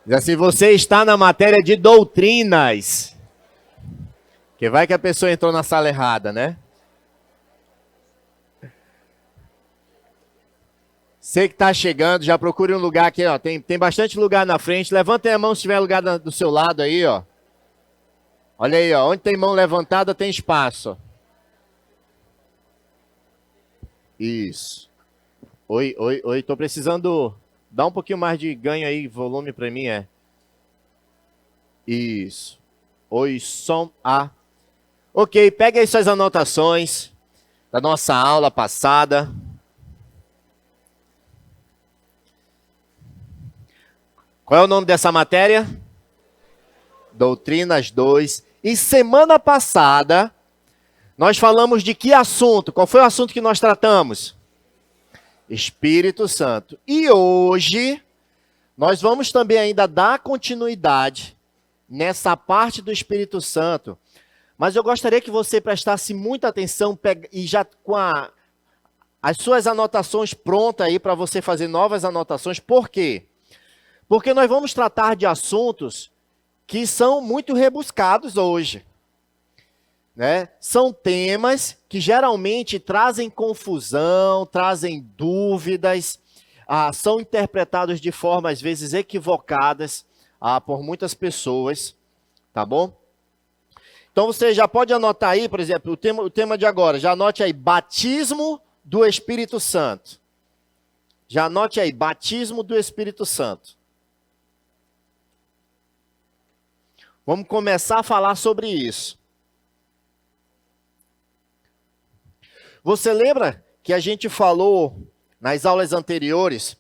Diz assim, você está na matéria de doutrinas. Que vai que a pessoa entrou na sala errada, né? Você que está chegando, já procure um lugar aqui, ó. Tem bastante lugar na frente. Levantem a mão se tiver lugar do seu lado aí, ó. Olha aí, ó. Onde tem mão levantada tem espaço. Isso. Oi, oi, oi. Tô precisando dar um pouquinho mais de ganho aí, volume para mim, é. Isso. Oi, som, a. Ok, pegue aí suas anotações da nossa aula passada. Qual é o nome dessa matéria? Doutrinas 2. E semana passada, nós falamos de que assunto? Qual foi o assunto que nós tratamos? Espírito Santo. E hoje, nós vamos também ainda dar continuidade nessa parte do Espírito Santo. Mas eu gostaria que você prestasse muita atenção e já com as suas anotações prontas aí para você fazer novas anotações. Por quê? Porque nós vamos tratar de assuntos que são muito rebuscados hoje, né? São temas que geralmente trazem confusão, trazem dúvidas, são interpretados de forma às vezes equivocadas por muitas pessoas, tá bom? Então você já pode anotar aí, por exemplo, o tema de agora, já anote aí, batismo do Espírito Santo. Já anote aí, batismo do Espírito Santo. Vamos começar a falar sobre isso. Você lembra que a gente falou nas aulas anteriores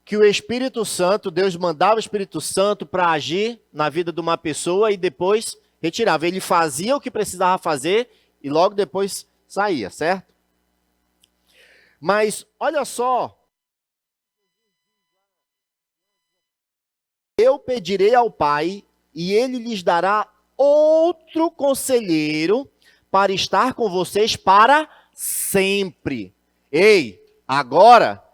que o Espírito Santo, Deus mandava o Espírito Santo para agir na vida de uma pessoa e depois retirava. Ele fazia o que precisava fazer e logo depois saía, certo? Mas olha só. Eu pedirei ao Pai e ele lhes dará outro conselheiro para estar com vocês para sempre. Ei, agora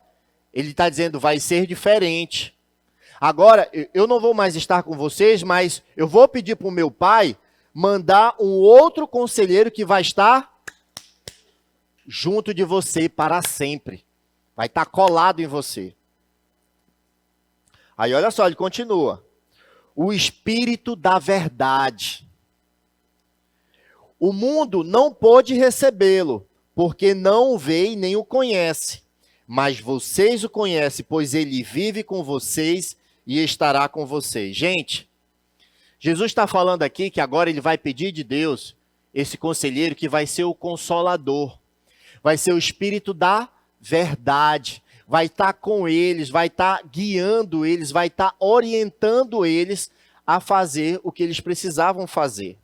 ele está dizendo vai ser diferente. Agora eu não vou mais estar com vocês, mas eu vou pedir para o meu Pai mandar um outro conselheiro que vai estar junto de você para sempre. Vai estar colado em você. Aí olha só, ele continua. O Espírito da verdade. O mundo não pôde recebê-lo, porque não o vê e nem o conhece. Mas vocês o conhecem, pois ele vive com vocês e estará com vocês. Gente, Jesus está falando aqui que agora ele vai pedir de Deus esse conselheiro que vai ser o consolador. Vai ser o Espírito da verdade. Vai estar com eles, vai estar guiando eles, vai estar orientando eles a fazer o que eles precisavam fazer.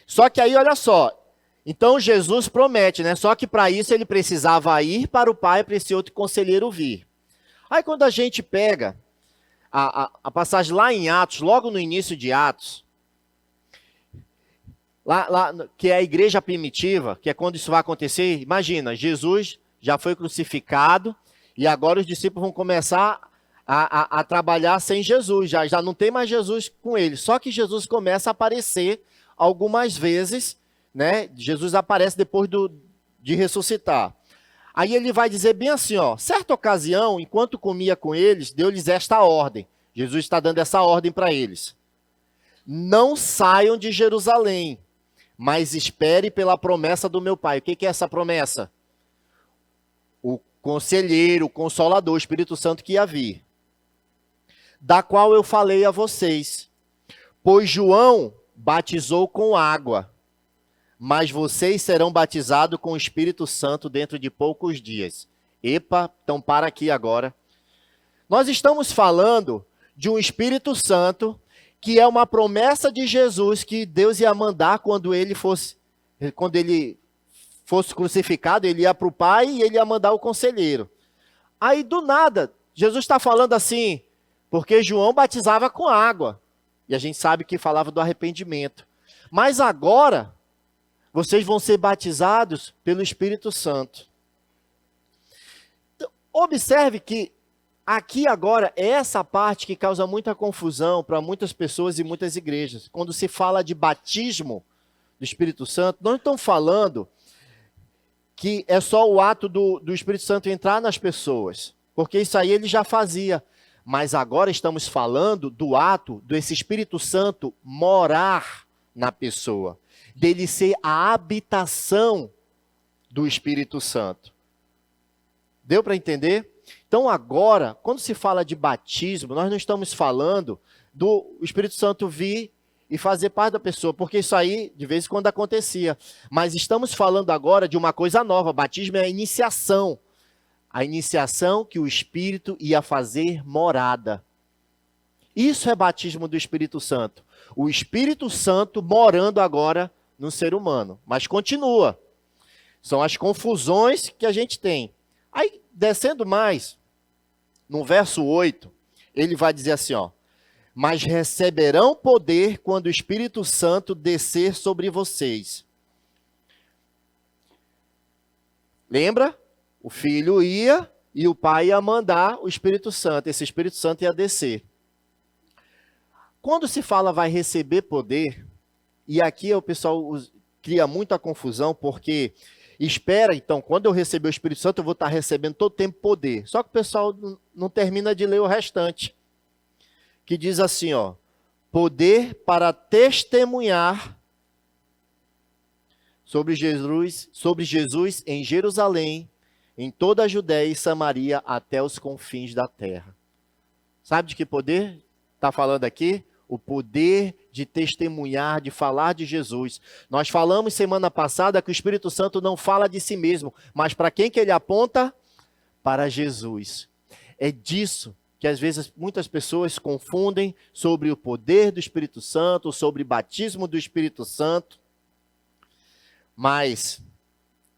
Só que aí, olha só, então Jesus promete, né? Só que para isso ele precisava ir para o Pai para esse outro conselheiro vir. Aí quando a gente pega a passagem lá em Atos, logo no início de Atos, lá que é a igreja primitiva, que é quando isso vai acontecer, imagina, Jesus já foi crucificado e agora os discípulos vão começar a trabalhar sem Jesus, já não tem mais Jesus com eles, só que Jesus começa a aparecer algumas vezes, né? Jesus aparece depois de ressuscitar. Aí ele vai dizer bem assim, ó, certa ocasião, enquanto comia com eles, deu-lhes esta ordem. Jesus está dando essa ordem para eles. Não saiam de Jerusalém, mas espere pela promessa do meu Pai. O que é essa promessa? O conselheiro, o consolador, o Espírito Santo que ia vir, da qual eu falei a vocês. Pois João batizou com água, mas vocês serão batizados com o Espírito Santo dentro de poucos dias. Epa, então para aqui agora. Nós estamos falando de um Espírito Santo que é uma promessa de Jesus que Deus ia mandar quando ele fosse crucificado, ele ia para o Pai e ele ia mandar o conselheiro. Aí do nada, Jesus está falando assim, porque João batizava com água. E a gente sabe que falava do arrependimento. Mas agora, vocês vão ser batizados pelo Espírito Santo. Então, observe que Aqui agora, é essa parte que causa muita confusão para muitas pessoas e muitas igrejas. Quando se fala de batismo do Espírito Santo, não estão falando que é só o ato do Espírito Santo entrar nas pessoas, porque isso aí ele já fazia. Mas agora estamos falando do ato desse Espírito Santo morar na pessoa, dele ser a habitação do Espírito Santo. Deu para entender? Então agora, quando se fala de batismo, nós não estamos falando do Espírito Santo vir e fazer parte da pessoa, porque isso aí de vez em quando acontecia. Mas estamos falando agora de uma coisa nova. Batismo é a iniciação. A iniciação que o Espírito ia fazer morada. Isso é batismo do Espírito Santo. O Espírito Santo morando agora no ser humano. Mas continua. São as confusões que a gente tem. Aí, descendo mais, no verso 8, ele vai dizer assim, ó: mas receberão poder quando o Espírito Santo descer sobre vocês. Lembra? O filho ia e o pai ia mandar o Espírito Santo. Esse Espírito Santo ia descer. Quando se fala vai receber poder, e aqui o pessoal cria muita confusão, porque espera, então, quando eu receber o Espírito Santo, eu vou estar recebendo todo o tempo poder. Só que o pessoal não termina de ler o restante. Que diz assim, ó: poder para testemunhar sobre Jesus em Jerusalém, em toda a Judéia e Samaria, até os confins da terra. Sabe de que poder está falando aqui? O poder de testemunhar, de falar de Jesus. Nós falamos semana passada que o Espírito Santo não fala de si mesmo, mas para quem que ele aponta? Para Jesus. É disso que às vezes muitas pessoas confundem sobre o poder do Espírito Santo, sobre o batismo do Espírito Santo. Mas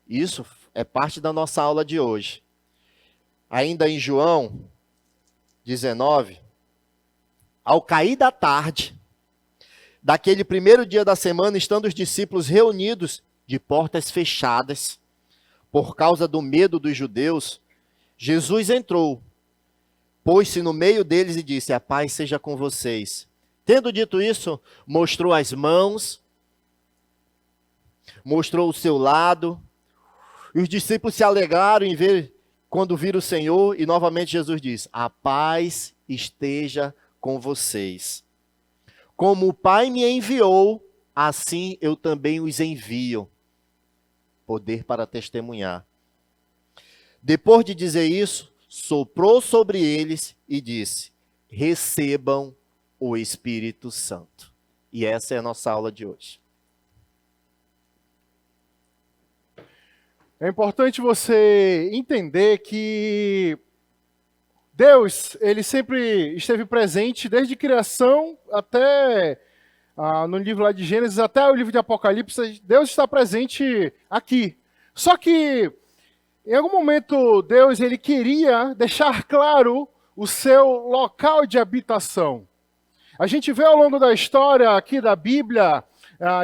isso é parte da nossa aula de hoje. Ainda em João 19, ao cair da tarde, daquele primeiro dia da semana, estando os discípulos reunidos de portas fechadas, por causa do medo dos judeus, Jesus entrou, pôs-se no meio deles e disse: a paz seja com vocês. Tendo dito isso, mostrou as mãos, mostrou o seu lado, e os discípulos se alegraram em ver, quando viram o Senhor, e novamente Jesus diz: a paz esteja com vocês. Como o Pai me enviou, assim eu também os envio. Poder para testemunhar. Depois de dizer isso, soprou sobre eles e disse: recebam o Espírito Santo. E essa é a nossa aula de hoje. É importante você entender que Deus, ele sempre esteve presente desde criação até no livro lá de Gênesis, até o livro de Apocalipse. Deus está presente aqui. Só que em algum momento Deus ele queria deixar claro o seu local de habitação. A gente vê ao longo da história aqui da Bíblia,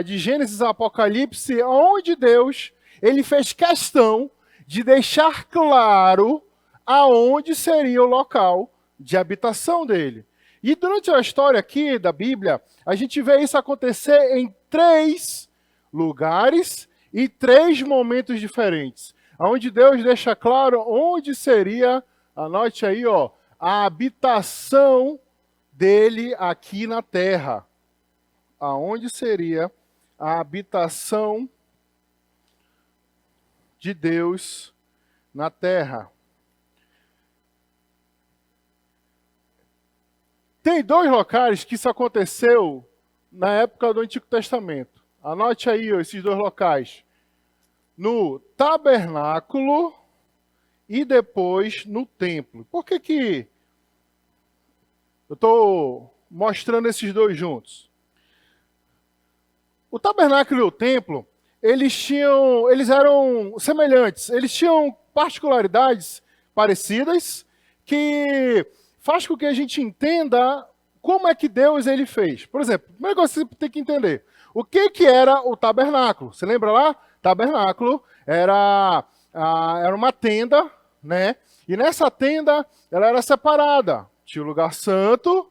de Gênesis a Apocalipse, onde Deus ele fez questão de deixar claro aonde seria o local de habitação dele. E durante a história aqui da Bíblia, a gente vê isso acontecer em 3 lugares e 3 momentos diferentes, onde Deus deixa claro onde seria, anote aí, ó, a habitação dele aqui na terra. Aonde seria a habitação de Deus na terra. Tem 2 locais que isso aconteceu na época do Antigo Testamento. Anote aí, ó, esses 2 locais. No tabernáculo e depois no templo. Por que eu estou mostrando esses 2 juntos? O tabernáculo e o templo, eles eram semelhantes, eles tinham particularidades parecidas que faz com que a gente entenda como é que Deus ele fez. Por exemplo, o primeiro que você tem que entender, o que era o tabernáculo? Você lembra lá? Tabernáculo era uma tenda, né? E nessa tenda, ela era separada. Tinha o lugar santo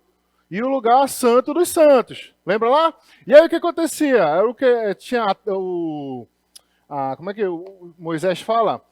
e o lugar santo dos santos. Lembra lá? E aí o que acontecia? Era o que tinha como é que o Moisés fala?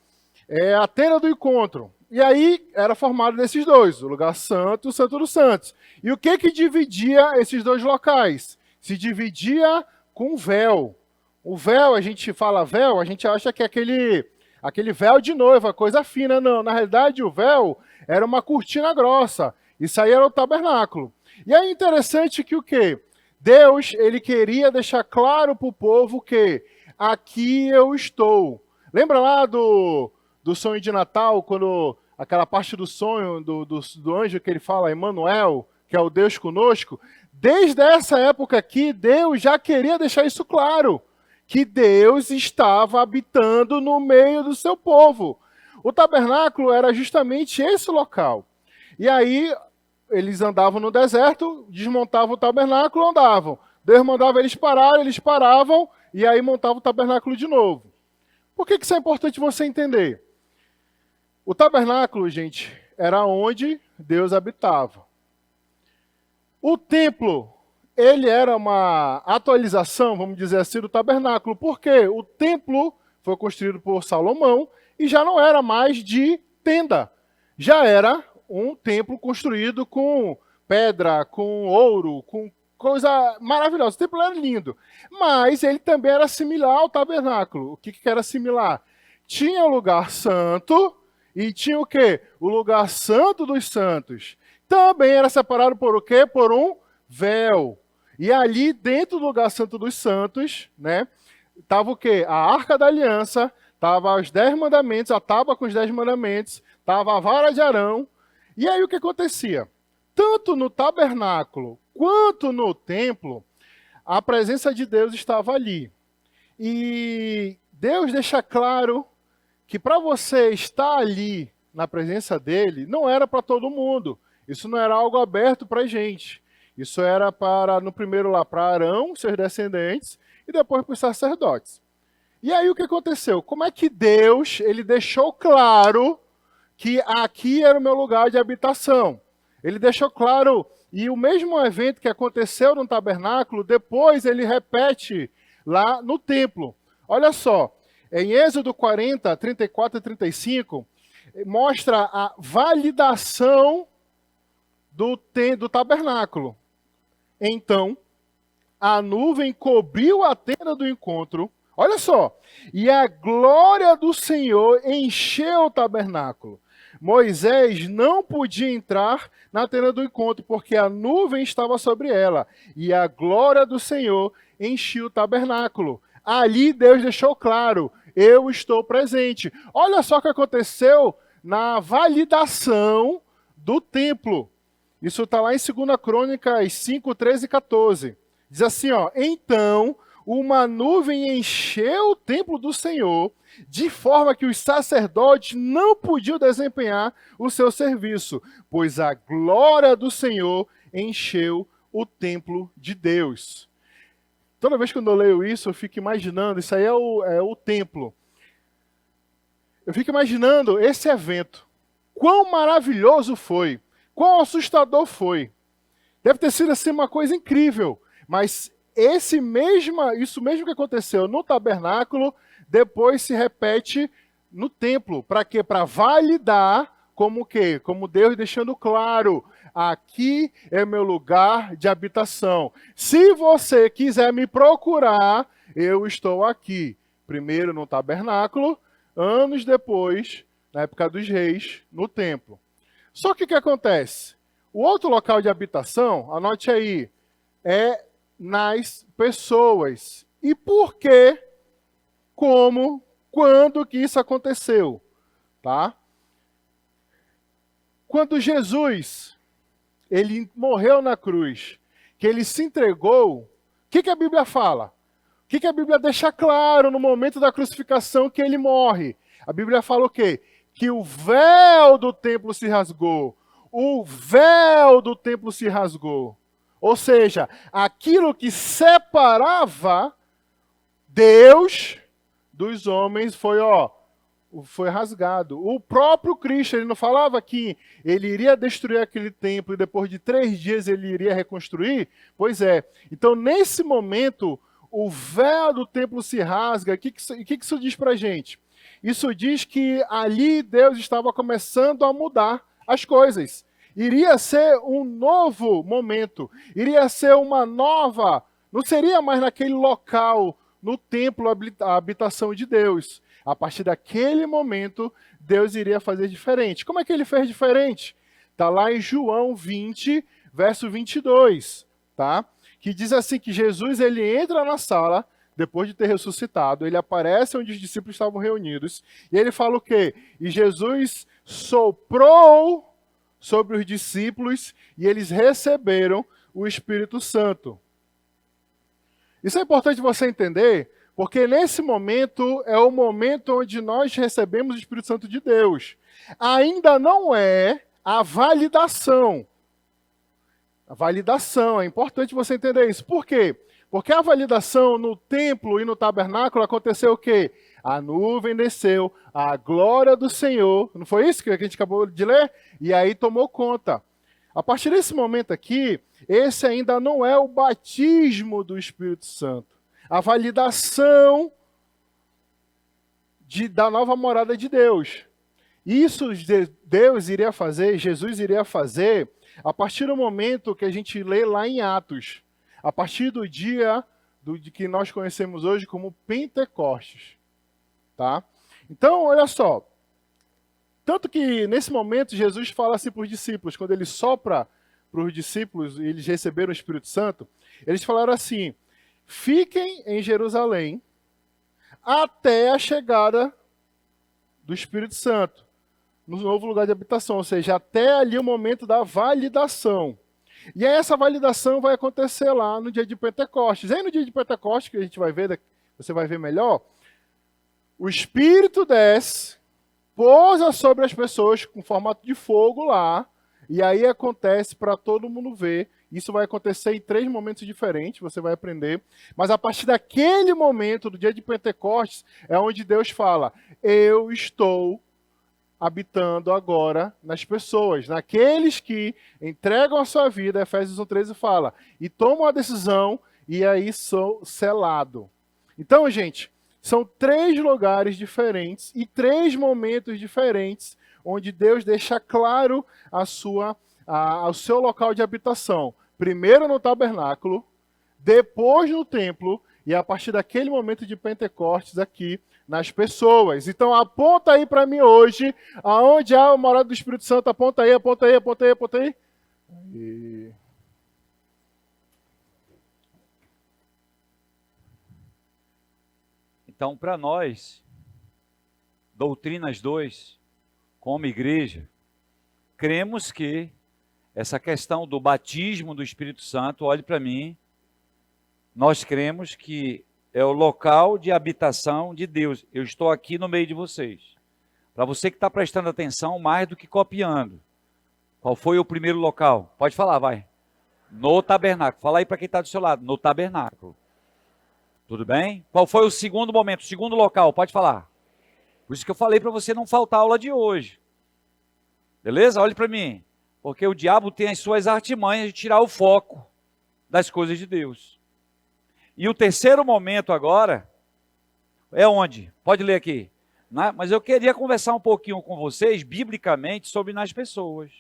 É a tenda do encontro. E aí era formado desses dois, o lugar santo e o santo dos santos. E o que dividia esses dois locais? Se dividia com véu. O véu, a gente fala véu, a gente acha que é aquele véu de noiva, coisa fina. Não, na realidade o véu era uma cortina grossa. Isso aí era o tabernáculo. E é interessante que o quê? Deus, ele queria deixar claro para o povo que aqui eu estou. Lembra lá do sonho de Natal, quando aquela parte do sonho do anjo que ele fala, Emmanuel, que é o Deus conosco? Desde essa época aqui, Deus já queria deixar isso claro, que Deus estava habitando no meio do seu povo. O tabernáculo era justamente esse local. E aí, eles andavam no deserto, desmontavam o tabernáculo, andavam. Deus mandava eles pararem, eles paravam, e aí montavam o tabernáculo de novo. Por que isso é importante você entender? O tabernáculo, gente, era onde Deus habitava. O templo, ele era uma atualização, vamos dizer assim, do tabernáculo, porque o templo foi construído por Salomão e já não era mais de tenda. Já era um templo construído com pedra, com ouro, com coisa maravilhosa. O templo era lindo, mas ele também era similar ao tabernáculo. O que era similar? Tinha o lugar santo e tinha o quê? O lugar santo dos santos. Também era separado por o quê? Por um véu. E ali, dentro do lugar santo dos santos, né, estava o quê? A Arca da Aliança, estava os 10 mandamentos, a tábua com os 10 mandamentos, estava a vara de Arão. E aí o que acontecia? Tanto no tabernáculo quanto no templo, a presença de Deus estava ali. E Deus deixa claro que para você estar ali na presença dele, não era para todo mundo. Isso não era algo aberto para a gente. Isso era no primeiro lá para Arão, seus descendentes, e depois para os sacerdotes. E aí o que aconteceu? Como é que Deus, ele deixou claro que aqui era o meu lugar de habitação? Ele deixou claro, e o mesmo evento que aconteceu no tabernáculo, depois ele repete lá no templo. Olha só, em Êxodo 40, 34 e 35, mostra a validação do tabernáculo. Então, a nuvem cobriu a tenda do encontro, olha só, e a glória do Senhor encheu o tabernáculo. Moisés não podia entrar na tenda do encontro, porque a nuvem estava sobre ela, e a glória do Senhor enchia o tabernáculo. Ali Deus deixou claro, eu estou presente. Olha só o que aconteceu na validação do templo. Isso está lá em 2 Crônicas 5, 13 e 14. Diz assim, ó, então uma nuvem encheu o templo do Senhor, de forma que os sacerdotes não podiam desempenhar o seu serviço, pois a glória do Senhor encheu o templo de Deus. Toda vez que eu leio isso, eu fico imaginando, isso aí é o templo. Eu fico imaginando esse evento. Quão maravilhoso foi, quão assustador foi. Deve ter sido assim uma coisa incrível, mas isso mesmo que aconteceu no tabernáculo, depois se repete no templo. Para quê? Para validar como o quê? Como Deus deixando claro, aqui é meu lugar de habitação. Se você quiser me procurar, eu estou aqui. Primeiro no tabernáculo, anos depois, na época dos reis, no templo. Só que o que acontece? O outro local de habitação, anote aí, é nas pessoas. E por quê? Como? Quando que isso aconteceu? Tá? Quando Jesus, ele morreu na cruz, que ele se entregou, o que a Bíblia fala? O que a Bíblia deixa claro no momento da crucificação que ele morre? A Bíblia fala o quê? Que o véu do templo se rasgou. O véu do templo se rasgou. Ou seja, aquilo que separava Deus dos homens foi, foi rasgado. O próprio Cristo, ele não falava que ele iria destruir aquele templo e depois de 3 dias ele iria reconstruir? Pois é. Então, nesse momento, o véu do templo se rasga. O que isso diz para a gente? Isso diz que ali Deus estava começando a mudar as coisas. Iria ser um novo momento. Iria ser uma nova... Não seria mais naquele local, no templo, a habitação de Deus. A partir daquele momento, Deus iria fazer diferente. Como é que ele fez diferente? Está lá em João 20, verso 22, tá? Que diz assim que Jesus ele entra na sala, depois de ter ressuscitado, ele aparece onde os discípulos estavam reunidos, e ele fala o quê? E Jesus soprou sobre os discípulos, e eles receberam o Espírito Santo. Isso é importante você entender, porque nesse momento é o momento onde nós recebemos o Espírito Santo de Deus. Ainda não é a validação. A validação, é importante você entender isso. Por quê? Porque a validação no templo e no tabernáculo aconteceu o quê? A nuvem desceu, a glória do Senhor, não foi isso que a gente acabou de ler? E aí tomou conta. A partir desse momento aqui, esse ainda não é o batismo do Espírito Santo. A validação da nova morada de Deus. Isso Deus iria fazer, Jesus iria fazer, a partir do momento que a gente lê lá em Atos. A partir do dia de que nós conhecemos hoje como Pentecostes. Tá? Então, olha só. Tanto que nesse momento Jesus fala assim para os discípulos, quando ele sopra para os discípulos e eles receberam o Espírito Santo, eles falaram assim: fiquem em Jerusalém até a chegada do Espírito Santo, no novo lugar de habitação, ou seja, até ali o momento da validação. E aí essa validação vai acontecer lá no dia de Pentecostes. Aí no dia de Pentecostes, que a gente vai ver, você vai ver melhor, o Espírito desce, pousa sobre as pessoas com formato de fogo lá, e aí acontece para todo mundo ver. Isso vai acontecer em 3 momentos diferentes, você vai aprender. Mas a partir daquele momento, do dia de Pentecostes, é onde Deus fala: eu estou habitando agora nas pessoas, naqueles que entregam a sua vida. Efésios 1:13 fala, e tomam a decisão, e aí sou selado. Então, gente, são 3 lugares diferentes e 3 momentos diferentes onde Deus deixa claro o seu local de habitação. Primeiro no tabernáculo, depois no templo e a partir daquele momento de Pentecostes aqui nas pessoas. Então aponta aí para mim hoje, aonde há a morada do Espírito Santo, aponta aí, aponta aí, aponta aí, aponta aí. E... Então, para nós, Doutrinas 2, como igreja, cremos que essa questão do batismo do Espírito Santo, olhe para mim, nós cremos que é o local de habitação de Deus. Eu estou aqui no meio de vocês. Para você que está prestando atenção, mais do que copiando. Qual foi o primeiro local? Pode falar, vai. No tabernáculo. Fala aí para quem está do seu lado. No tabernáculo. Tudo bem? Qual foi o segundo momento? O segundo local? Pode falar. Por isso que eu falei para você não faltar a aula de hoje. Beleza? Olhe para mim. Porque o diabo tem as suas artimanhas de tirar o foco das coisas de Deus. E o terceiro momento agora é onde? Pode ler aqui. Mas eu queria conversar um pouquinho com vocês, biblicamente, sobre nas pessoas.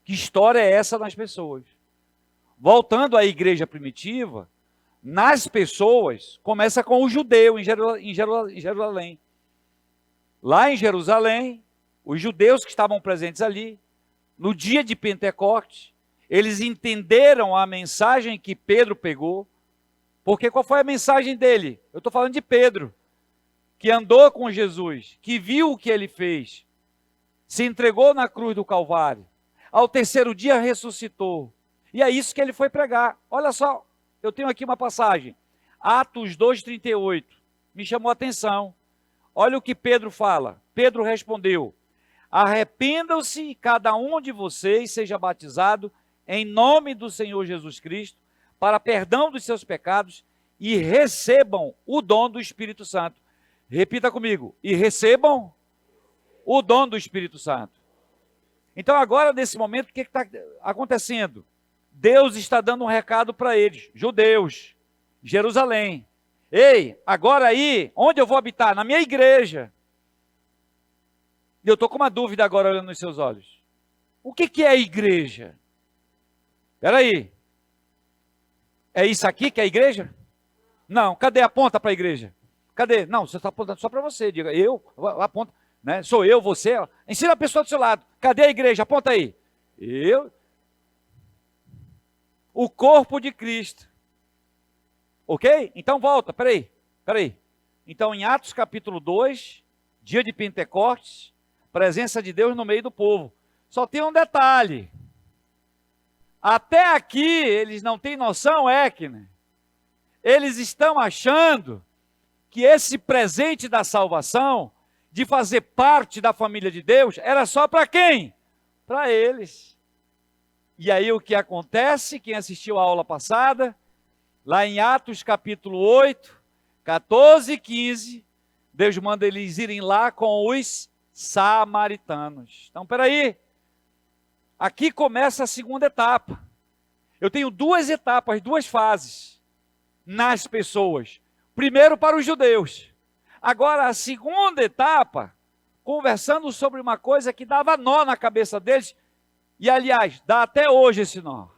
Que história é essa nas pessoas? Voltando à igreja primitiva, nas pessoas, começa com o judeu em Jerusalém. Lá em Jerusalém, os judeus que estavam presentes ali, no dia de Pentecostes, eles entenderam a mensagem que Pedro pegou. Porque qual foi a mensagem dele? Eu estou falando de Pedro, que andou com Jesus, que viu o que ele fez, se entregou na cruz do Calvário, ao terceiro dia ressuscitou. E é isso que ele foi pregar. Olha só, eu tenho aqui uma passagem, Atos 2:38, me chamou a atenção. Olha o que Pedro fala. Pedro respondeu: arrependam-se e cada um de vocês seja batizado em nome do Senhor Jesus Cristo, para perdão dos seus pecados, e recebam o dom do Espírito Santo. Repita comigo. E recebam o dom do Espírito Santo. Então agora, nesse momento, o que está acontecendo? Deus está dando um recado para eles, judeus, Jerusalém. Ei, agora aí, onde eu vou habitar? Na minha igreja. E eu estou com uma dúvida agora olhando nos seus olhos. O que é a igreja? Espera aí. É isso aqui que é a igreja? Não, cadê a ponta para a igreja? Cadê? Não, você está apontando só para você. Diga, eu, aponta, né? Sou eu, você. Ensina a pessoa do seu lado. Cadê a igreja? Aponta aí. Eu. O corpo de Cristo. Ok? Então volta, peraí. Então em Atos capítulo 2, dia de Pentecostes, presença de Deus no meio do povo. Só tem um detalhe. Até aqui eles não têm noção, Ekner. Eles estão achando que esse presente da salvação, de fazer parte da família de Deus, era só para quem? Para eles. E aí o que acontece, quem assistiu a aula passada, lá em Atos capítulo 8, 14 e 15, Deus manda eles irem lá com os samaritanos. Então, peraí, aqui começa a segunda etapa. Eu tenho duas etapas, duas fases nas pessoas. Primeiro para os judeus. Agora, a segunda etapa, conversando sobre uma coisa que dava nó na cabeça deles, e aliás, dá até hoje esse nó.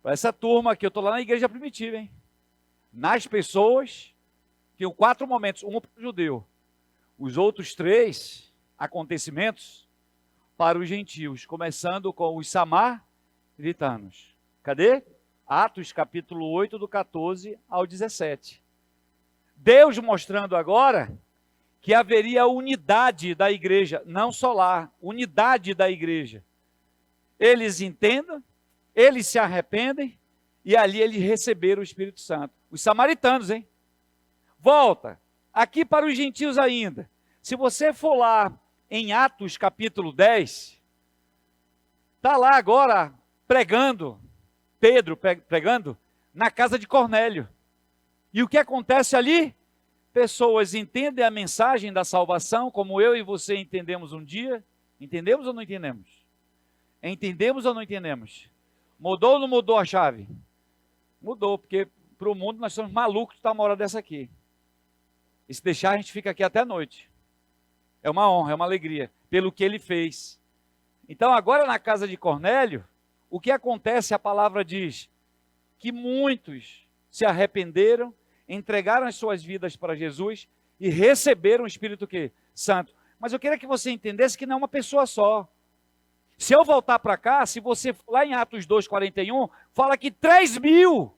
Para essa turma que eu estou lá na igreja primitiva, hein? Nas pessoas, tenho 4 momentos, um para o judeu. Os outros 3 acontecimentos para os gentios, começando com os samaritanos. Cadê? Atos capítulo 8, do 14 ao 17. Deus mostrando agora que haveria unidade da igreja, não só lá, unidade da igreja. Eles entendam, eles se arrependem, e ali eles receberam o Espírito Santo. Os samaritanos, hein? Volta, aqui para os gentios ainda. Se você for lá em Atos capítulo 10, está lá agora pregando, Pedro pregando, na casa de Cornélio. E o que acontece ali? Pessoas entendem a mensagem da salvação, como eu e você entendemos um dia. Entendemos ou não entendemos? Entendemos ou não entendemos? Mudou ou não mudou a chave? Mudou, porque para o mundo nós somos malucos de estar uma hora dessa aqui. E se deixar, a gente fica aqui até a noite. É uma honra, é uma alegria, pelo que ele fez. Então, agora na casa de Cornélio, o que acontece, a palavra diz, que muitos se arrependeram, entregaram as suas vidas para Jesus e receberam o Espírito quê? Santo. Mas eu queria que você entendesse que não é uma pessoa só. Se eu voltar para cá, se você for lá em Atos 2:41, fala que 3.000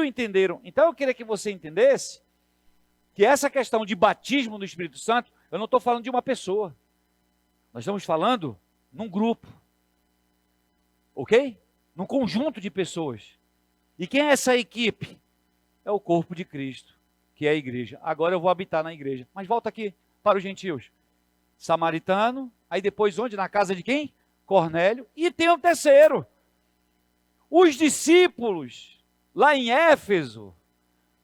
entenderam. Então eu queria que você entendesse que essa questão de batismo no Espírito Santo, eu não estou falando de uma pessoa. Nós estamos falando num grupo. Ok? Num conjunto de pessoas. E quem é essa equipe? É o corpo de Cristo, que é a igreja. Agora eu vou habitar na igreja. Mas volta aqui para os gentios. Samaritano, aí depois onde? Na casa de quem? Cornélio. E tem um terceiro. Os discípulos, lá em Éfeso,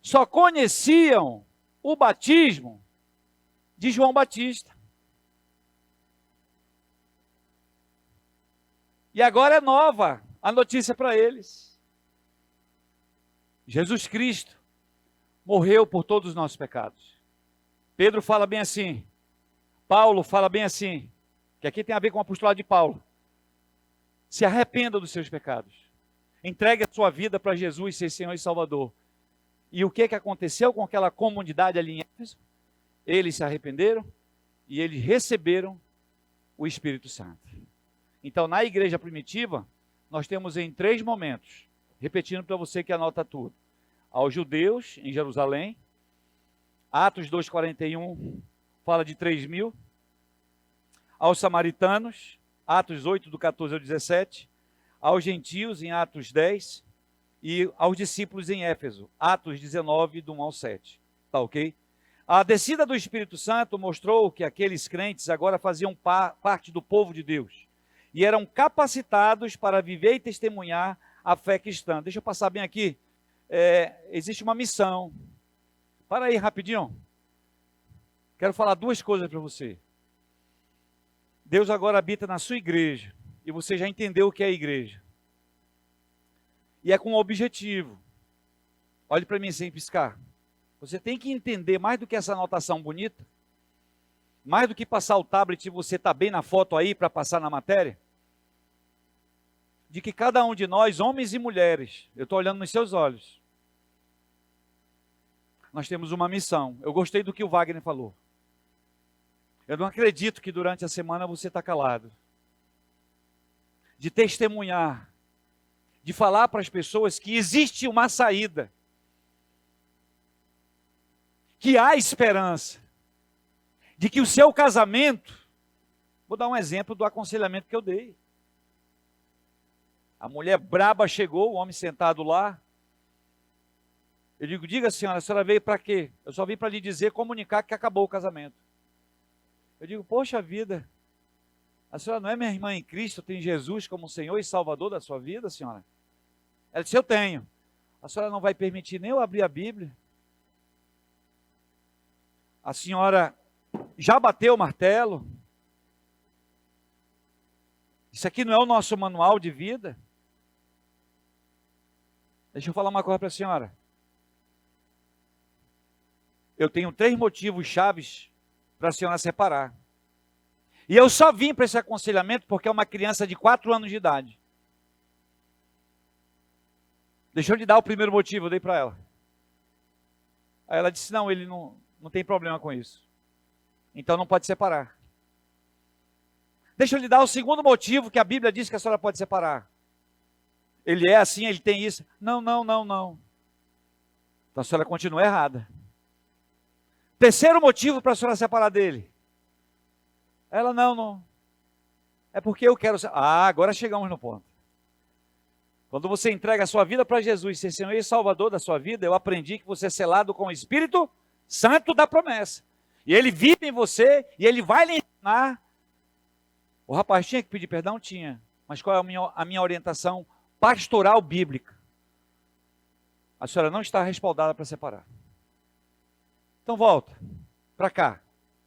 só conheciam o batismo de João Batista. E agora é nova a notícia para eles. Jesus Cristo morreu por todos os nossos pecados. Pedro fala bem assim. Paulo fala bem assim. Que aqui tem a ver com o apostolado de Paulo. Se arrependa dos seus pecados. Entregue a sua vida para Jesus ser Senhor e Salvador. E o que aconteceu com aquela comunidade ali em Éfeso? Eles se arrependeram e eles receberam o Espírito Santo. Então, na igreja primitiva, nós temos em 3 momentos, repetindo para você que anota tudo. Aos judeus, em Jerusalém, Atos 2:41, fala de 3.000. Aos samaritanos, Atos 8, do 14 ao 17. Aos gentios, em Atos 10. E aos discípulos em Éfeso, Atos 19, do 1 ao 7. Tá ok? A descida do Espírito Santo mostrou que aqueles crentes agora faziam parte do povo de Deus. E eram capacitados para viver e testemunhar a fé cristã. Deixa eu passar bem aqui. Existe uma missão Para aí rapidinho. Quero falar duas coisas para você. Deus agora habita na sua igreja. E você já entendeu o que é a igreja. E é com um objetivo. Olhe para mim sem piscar. Você tem que entender mais do que essa anotação bonita. Mais do que passar o tablet e você tá bem na foto aí para passar na matéria. De que cada um de nós, homens e mulheres, eu estou olhando nos seus olhos. Nós temos uma missão. Eu gostei do que o Wagner falou. Eu não acredito que durante a semana você está calado. De testemunhar, de falar para as pessoas que existe uma saída, que há esperança, de que o seu casamento, vou dar um exemplo do aconselhamento que eu dei. A mulher braba chegou, o homem sentado lá. Eu digo, diga senhora, a senhora veio para quê? Eu só vim para lhe dizer, comunicar que acabou o casamento. Eu digo, poxa vida, a senhora não é minha irmã em Cristo, tem Jesus como Senhor e Salvador da sua vida, senhora? Ela disse, eu tenho. A senhora não vai permitir nem eu abrir a Bíblia? A senhora já bateu o martelo? Isso aqui não é o nosso manual de vida? Deixa eu falar uma coisa para a senhora. Eu tenho 3 motivos chaves para a senhora separar. E eu só vim para esse aconselhamento porque é uma criança de 4 anos de idade. Deixa eu lhe dar o primeiro motivo, eu dei para ela. Aí ela disse, não, ele não tem problema com isso. Então não pode separar. Deixa eu lhe dar o segundo motivo que a Bíblia diz que a senhora pode separar. Ele é assim, ele tem isso. Não. Então a senhora continua errada. Terceiro motivo para a senhora separar dele. Ela, não. É porque eu quero... agora chegamos no ponto. Quando você entrega a sua vida para Jesus, ser Senhor e Salvador da sua vida, eu aprendi que você é selado com o Espírito Santo da promessa. E ele vive em você, e ele vai lhe ensinar. O rapaz tinha que pedir perdão? Tinha. Mas qual é a minha orientação pastoral bíblica? A senhora não está respaldada para separar. Então volta para cá.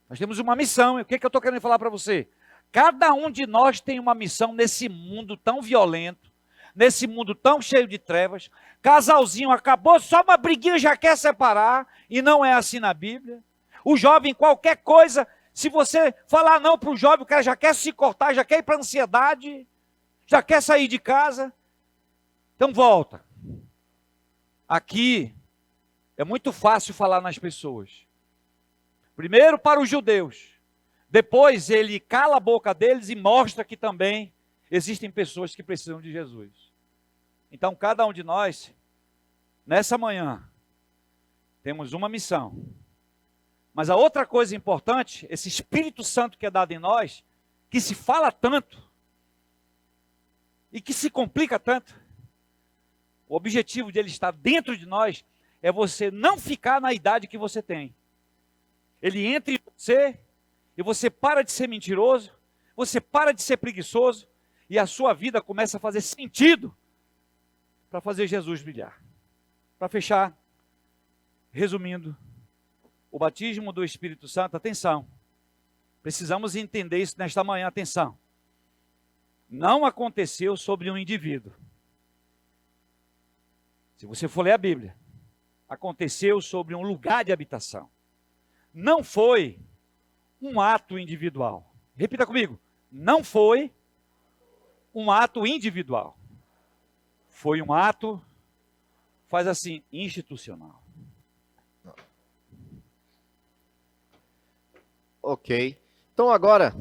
Nós temos uma missão. E o que eu estou querendo falar para você? Cada um de nós tem uma missão nesse mundo tão violento, nesse mundo tão cheio de trevas. Casalzinho acabou, só uma briguinha já quer separar, e não é assim na Bíblia. O jovem, qualquer coisa, se você falar não para o jovem, o cara já quer se cortar, já quer ir para a ansiedade, já quer sair de casa. Então volta. Aqui é muito fácil falar nas pessoas. Primeiro para os judeus. Depois ele cala a boca deles e mostra que também existem pessoas que precisam de Jesus. Então cada um de nós, nessa manhã, temos uma missão. Mas a outra coisa importante, esse Espírito Santo que é dado em nós, que se fala tanto, e que se complica tanto, o objetivo dele estar dentro de nós, é você não ficar na idade que você tem. Ele entra em você, e você para de ser mentiroso, você para de ser preguiçoso, e a sua vida começa a fazer sentido, para fazer Jesus brilhar. Para fechar, resumindo, o batismo do Espírito Santo, atenção, precisamos entender isso nesta manhã, atenção, não aconteceu sobre um indivíduo. Se você for ler a Bíblia, aconteceu sobre um lugar de habitação. Não foi um ato individual. Repita comigo, não foi um ato individual. Foi um ato, faz assim, institucional. Ok. Então agora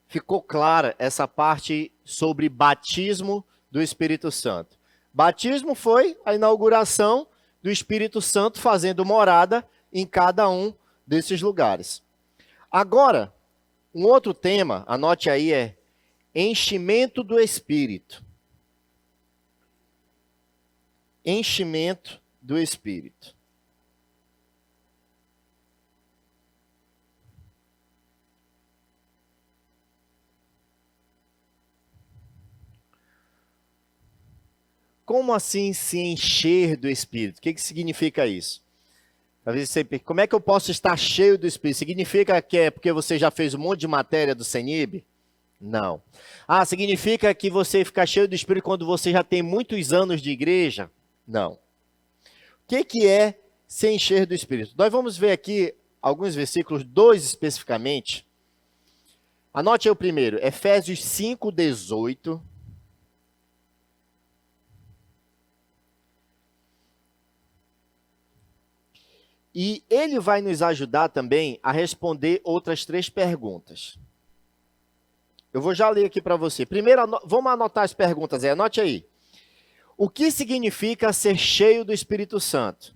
ficou clara essa parte sobre batismo do Espírito Santo. Batismo foi a inauguração do Espírito Santo fazendo morada em cada um desses lugares. Agora, um outro tema, anote aí, é enchimento do Espírito. Enchimento do Espírito. Como assim se encher do Espírito? O que significa isso? Às vezes sempre, como é que eu posso estar cheio do Espírito? Significa que é porque você já fez um monte de matéria do CENIB? Não. Ah, significa que você fica cheio do Espírito quando você já tem muitos anos de igreja? Não. O que é se encher do Espírito? Nós vamos ver aqui alguns versículos, 2 especificamente. Anote aí o primeiro, Efésios 5:18. E ele vai nos ajudar também a responder outras 3 perguntas. Eu vou já ler aqui para você. Primeiro, vamos anotar as perguntas aí, anote aí. O que significa ser cheio do Espírito Santo?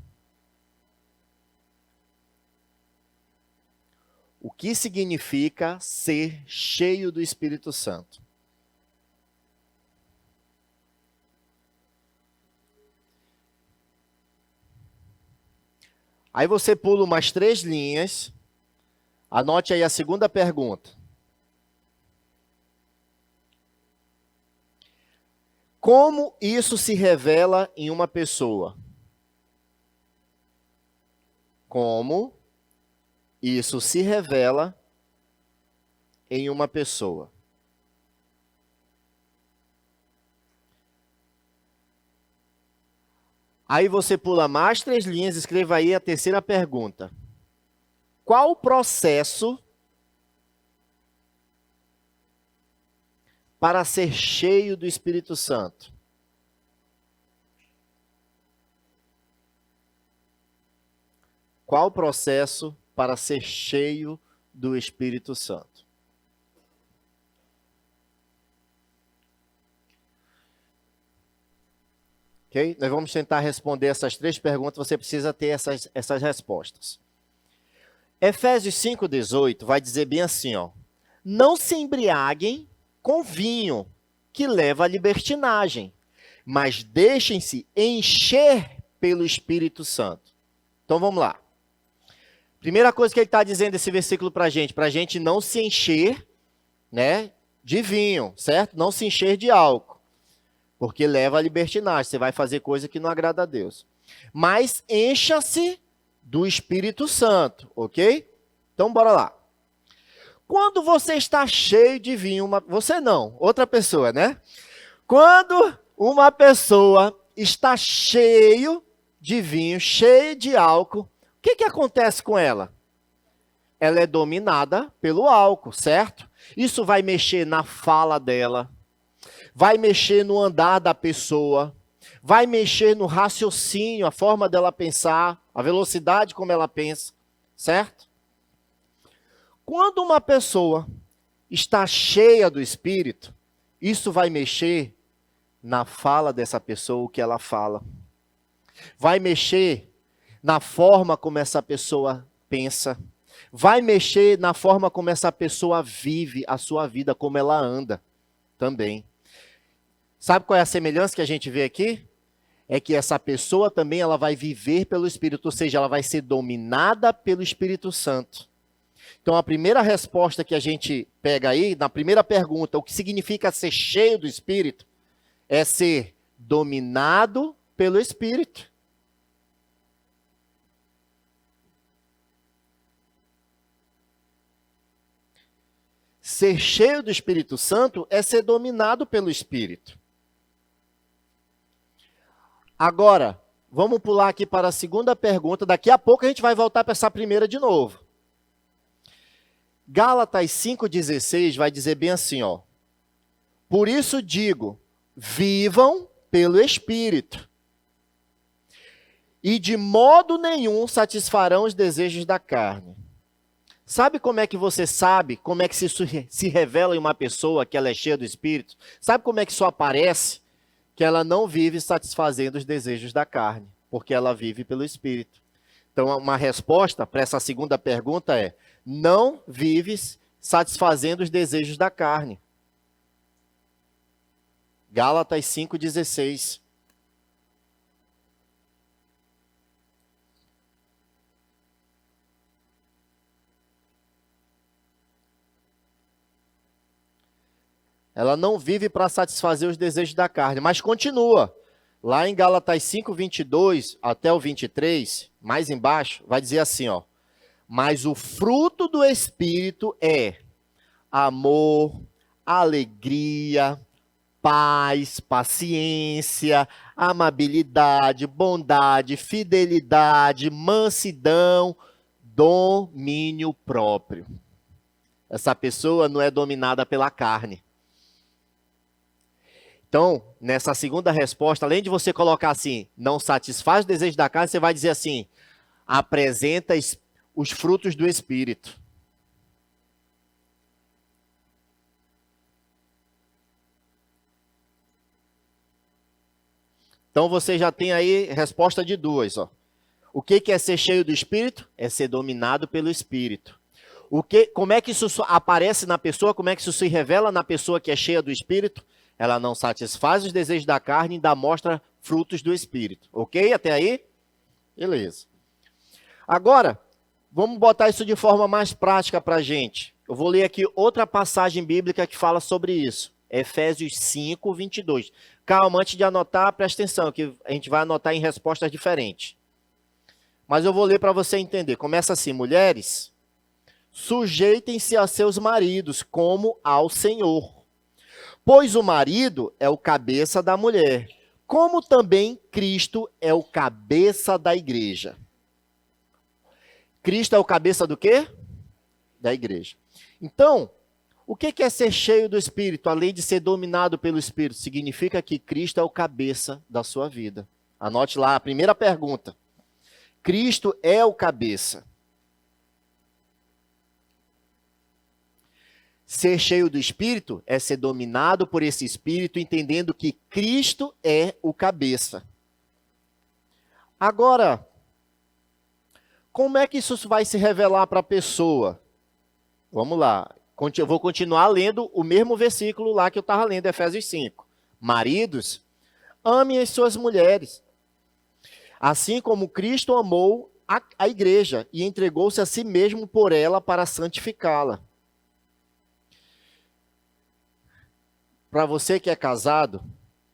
O que significa ser cheio do Espírito Santo? Aí você pula umas 3 linhas. Anote aí a segunda pergunta. Como isso se revela em uma pessoa? Como isso se revela em uma pessoa? Aí você pula mais 3 linhas, escreva aí a terceira pergunta. Qual o processo para ser cheio do Espírito Santo? Qual o processo para ser cheio do Espírito Santo? Ok? Nós vamos tentar responder essas 3 perguntas, você precisa ter essas respostas. Efésios 5:18 vai dizer bem assim, ó. Não se embriaguem com vinho, que leva à libertinagem, mas deixem-se encher pelo Espírito Santo. Então vamos lá. Primeira coisa que ele está dizendo esse versículo para a gente não se encher, né, de vinho, certo? Não se encher de álcool, porque leva à libertinagem, você vai fazer coisa que não agrada a Deus. Mas encha-se do Espírito Santo, ok? Então bora lá. Quando você está cheio de vinho, você não, outra pessoa, né? Quando uma pessoa está cheio de vinho, cheio de álcool, o que acontece com ela? Ela é dominada pelo álcool, certo? Isso vai mexer na fala dela, vai mexer no andar da pessoa, vai mexer no raciocínio, a forma dela pensar, a velocidade como ela pensa, certo? Quando uma pessoa está cheia do Espírito, isso vai mexer na fala dessa pessoa, o que ela fala. Vai mexer na forma como essa pessoa pensa. Vai mexer na forma como essa pessoa vive a sua vida, como ela anda também. Sabe qual é a semelhança que a gente vê aqui? É que essa pessoa também ela vai viver pelo Espírito, ou seja, ela vai ser dominada pelo Espírito Santo. Então, a primeira resposta que a gente pega aí, na primeira pergunta, o que significa ser cheio do Espírito, é ser dominado pelo Espírito. Ser cheio do Espírito Santo é ser dominado pelo Espírito. Agora, vamos pular aqui para a segunda pergunta. Daqui a pouco a gente vai voltar para essa primeira de novo. Gálatas 5,16 vai dizer bem assim, ó. Por isso digo, vivam pelo Espírito, e de modo nenhum satisfarão os desejos da carne. Sabe como é que você sabe, como é que se revela em uma pessoa que ela é cheia do Espírito? Sabe como é que isso aparece? Que ela não vive satisfazendo os desejos da carne, porque ela vive pelo Espírito. Então, uma resposta para essa segunda pergunta é, não vives satisfazendo os desejos da carne. Gálatas 5,16. Ela não vive para satisfazer os desejos da carne, mas continua. Lá em Gálatas 5, 22 até o 23, mais embaixo, vai dizer assim, ó. Mas o fruto do Espírito é amor, alegria, paz, paciência, amabilidade, bondade, fidelidade, mansidão, domínio próprio. Essa pessoa não é dominada pela carne. Então, nessa segunda resposta, além de você colocar assim, não satisfaz o desejo da carne, você vai dizer assim, apresenta os frutos do Espírito. Então, você já tem aí resposta de duas, ó. O que é ser cheio do Espírito? É ser dominado pelo Espírito. Como é que isso aparece na pessoa? Como é que isso se revela na pessoa que é cheia do Espírito? Ela não satisfaz os desejos da carne e ainda mostra frutos do Espírito. Ok? Até aí? Beleza. Agora, vamos botar isso de forma mais prática para a gente. Eu vou ler aqui outra passagem bíblica que fala sobre isso. Efésios 5, 22. Calma, antes de anotar, presta atenção, que a gente vai anotar em respostas diferentes. Mas eu vou ler para você entender. Começa assim, mulheres, sujeitem-se a seus maridos como ao Senhor. Pois o marido é o cabeça da mulher, como também Cristo é o cabeça da igreja. Cristo é o cabeça do quê? Da igreja. Então, o que é ser cheio do Espírito, além de ser dominado pelo Espírito? Significa que Cristo é o cabeça da sua vida. Anote lá a primeira pergunta. Cristo é o cabeça. Ser cheio do Espírito é ser dominado por esse Espírito, entendendo que Cristo é o cabeça. Agora, como é que isso vai se revelar para a pessoa? Vamos lá. Eu vou continuar lendo o mesmo versículo lá que eu estava lendo, Efésios 5. Maridos, amem as suas mulheres, assim como Cristo amou a igreja e entregou-se a si mesmo por ela para santificá-la. Para você que é casado,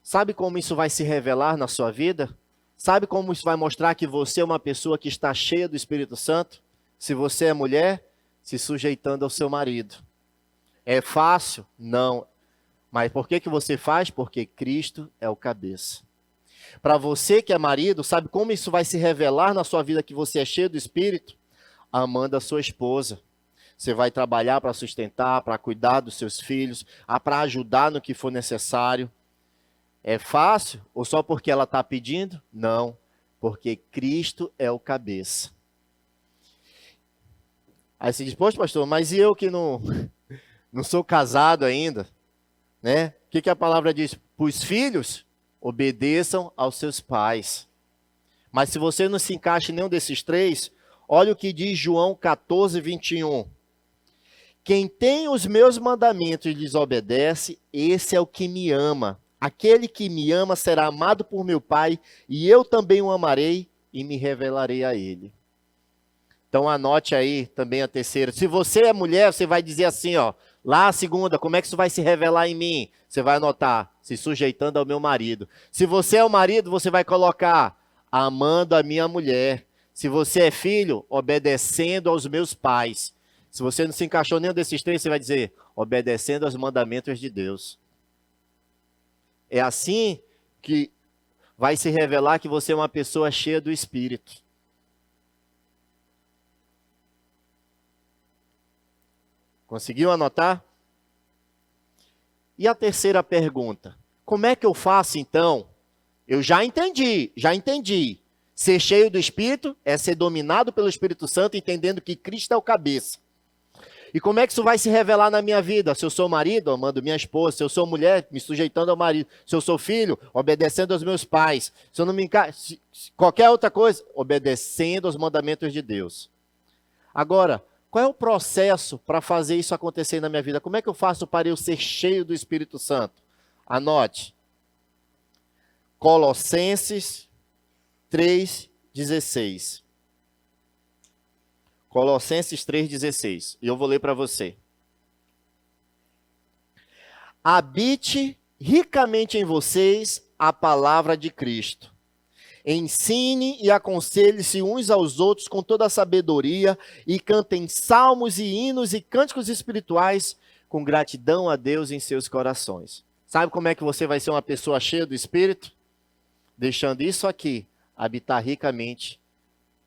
sabe como isso vai se revelar na sua vida? Sabe como isso vai mostrar que você é uma pessoa que está cheia do Espírito Santo? Se você é mulher, se sujeitando ao seu marido. É fácil? Não. Mas por que você faz? Porque Cristo é o cabeça. Para você que é marido, sabe como isso vai se revelar na sua vida que você é cheio do Espírito? Amando a sua esposa. Você vai trabalhar para sustentar, para cuidar dos seus filhos, para ajudar no que for necessário. É fácil? Ou só porque ela está pedindo? Não, porque Cristo é o cabeça. Aí você diz, poxa pastor, mas e eu que não sou casado ainda? Né? O que a palavra diz? Os filhos obedeçam aos seus pais. Mas se você não se encaixa em nenhum desses três, olha o que diz João 14, 21. Quem tem os meus mandamentos e lhes obedece, esse é o que me ama. Aquele que me ama será amado por meu Pai, e eu também o amarei e me revelarei a ele. Então anote aí também a terceira. Se você é mulher, você vai dizer assim, ó, lá a segunda, como é que isso vai se revelar em mim? Você vai anotar, se sujeitando ao meu marido. Se você é o marido, você vai colocar, amando a minha mulher. Se você é filho, obedecendo aos meus pais. Se você não se encaixou em nenhum desses três, você vai dizer, obedecendo aos mandamentos de Deus. É assim que vai se revelar que você é uma pessoa cheia do Espírito. Conseguiu anotar? E a terceira pergunta, como é que eu faço então? Eu já entendi. Ser cheio do Espírito é ser dominado pelo Espírito Santo, entendendo que Cristo é o cabeça. E como é que isso vai se revelar na minha vida? Se eu sou marido, amando minha esposa. Se eu sou mulher, me sujeitando ao marido. Se eu sou filho, obedecendo aos meus pais. Se eu não me encaixo, qualquer outra coisa, obedecendo aos mandamentos de Deus. Agora, qual é o processo para fazer isso acontecer na minha vida? Como é que eu faço para eu ser cheio do Espírito Santo? Anote. Colossenses 3,16. Colossenses 3,16. E eu vou ler para você. Habite ricamente em vocês a palavra de Cristo. Ensine e aconselhe-se uns aos outros com toda a sabedoria e cantem salmos e hinos e cânticos espirituais com gratidão a Deus em seus corações. Sabe como é que você vai ser uma pessoa cheia do Espírito? Deixando isso aqui habitar ricamente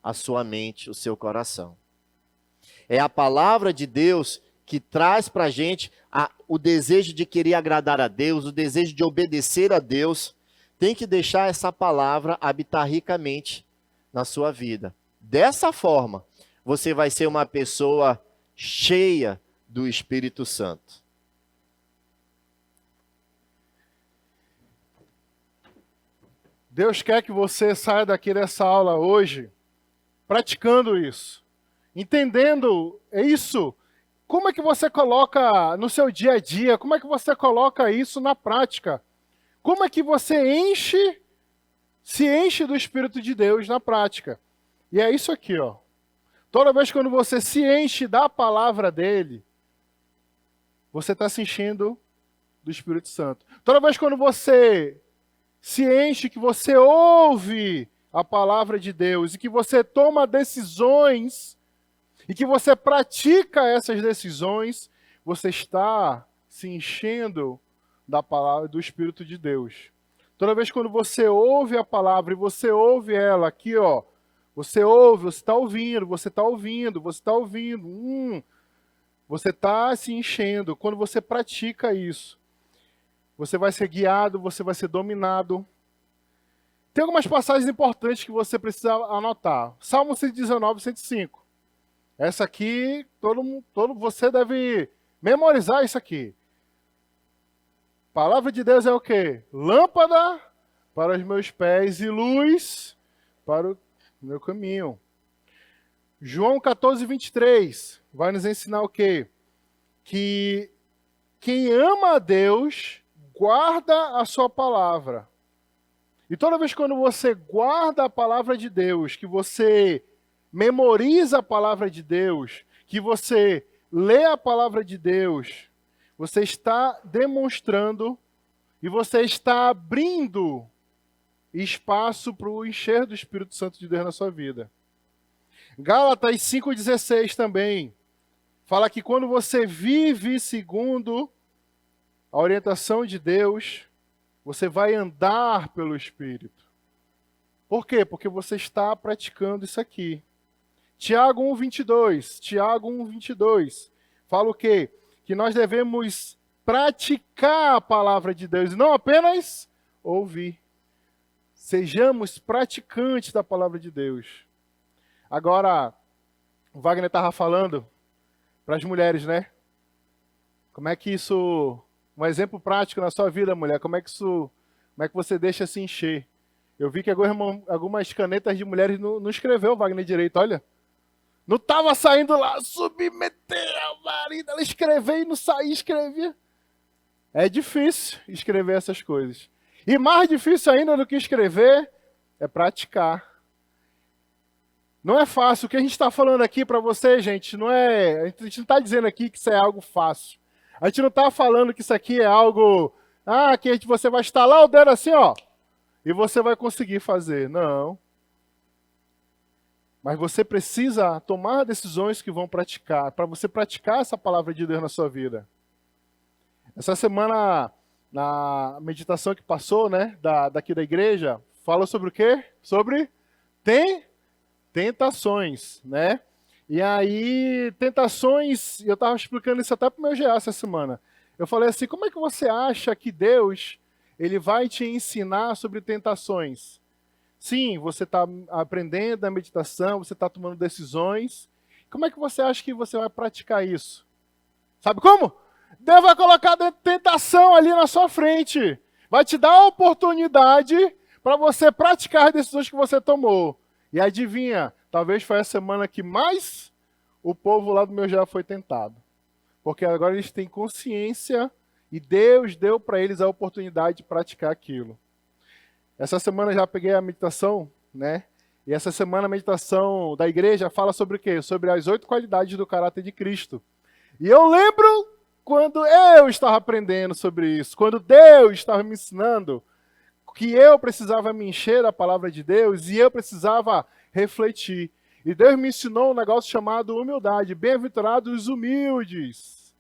a sua mente, o seu coração. É a palavra de Deus que traz para a gente o desejo de querer agradar a Deus, o desejo de obedecer a Deus. Tem que deixar essa palavra habitar ricamente na sua vida. Dessa forma, você vai ser uma pessoa cheia do Espírito Santo. Deus quer que você saia daqui dessa aula hoje praticando isso, entendendo isso. Como é que você coloca no seu dia a dia? Como é que você coloca isso na prática? Como é que você se enche do Espírito de Deus na prática? E é isso aqui, ó. Toda vez quando você se enche da palavra dele, você está se enchendo do Espírito Santo. Toda vez quando você se enche, que você ouve a palavra de Deus e que você toma decisões e que você pratica essas decisões, você está se enchendo da palavra do Espírito de Deus. Toda vez quando você ouve a palavra e você ouve ela aqui, ó, você ouve, você está ouvindo, você está ouvindo, você está ouvindo, você está se enchendo. Quando você pratica isso, você vai ser guiado, você vai ser dominado. Tem algumas passagens importantes que você precisa anotar. Salmo 119, 105. Essa aqui, você deve memorizar isso aqui. Palavra de Deus é o quê? Lâmpada para os meus pés e luz para o meu caminho. João 14, 23 vai nos ensinar o quê? Que quem ama a Deus guarda a sua palavra. E toda vez quando você guarda a palavra de Deus, que você memoriza a palavra de Deus, que você lê a palavra de Deus, você está demonstrando e você está abrindo espaço para o encher do Espírito Santo de Deus na sua vida. Gálatas 5,16 também fala que quando você vive segundo a orientação de Deus, você vai andar pelo Espírito. Por quê? Porque você está praticando isso aqui. Tiago 1,22 fala o quê? Que nós devemos praticar a palavra de Deus, e não apenas ouvir. Sejamos praticantes da palavra de Deus. Agora, o Wagner estava falando para as mulheres, né? Como é que isso... Um exemplo prático na sua vida, mulher, como é que você deixa se encher? Eu vi que algumas canetas de mulheres não escreveu o Wagner direito, olha. Não estava saindo lá, submeter a marido, ela escreveu e não saía, escrevia. É difícil escrever essas coisas. E mais difícil ainda do que escrever é praticar. Não é fácil. O que a gente está falando aqui para você, gente, a gente não está dizendo aqui que isso é algo fácil. A gente não está falando que isso aqui é algo, que você vai estalar o dedo assim, ó, e você vai conseguir fazer. Não. Mas você precisa tomar decisões que vão praticar, para você praticar essa palavra de Deus na sua vida. Essa semana, na meditação que passou, né, daqui da igreja, fala sobre o quê? Sobre tentações, né? E aí, tentações, eu estava explicando isso até para o meu GA essa semana. Eu falei assim, como é que você acha que Deus ele vai te ensinar sobre tentações? Sim, você está aprendendo a meditação, você está tomando decisões. Como é que você acha que você vai praticar isso? Sabe como? Deus vai colocar tentação ali na sua frente. Vai te dar a oportunidade para você praticar as decisões que você tomou. E adivinha, talvez foi a semana que mais o povo lá do meu já foi tentado. Porque agora eles têm consciência e Deus deu para eles a oportunidade de praticar aquilo. Essa semana eu já peguei a meditação, né? E essa semana a meditação da igreja fala sobre o quê? Sobre as 8 qualidades do caráter de Cristo. E eu lembro quando eu estava aprendendo sobre isso, quando Deus estava me ensinando que eu precisava me encher da palavra de Deus e eu precisava refletir. E Deus me ensinou um negócio chamado humildade. Bem-aventurados os humildes.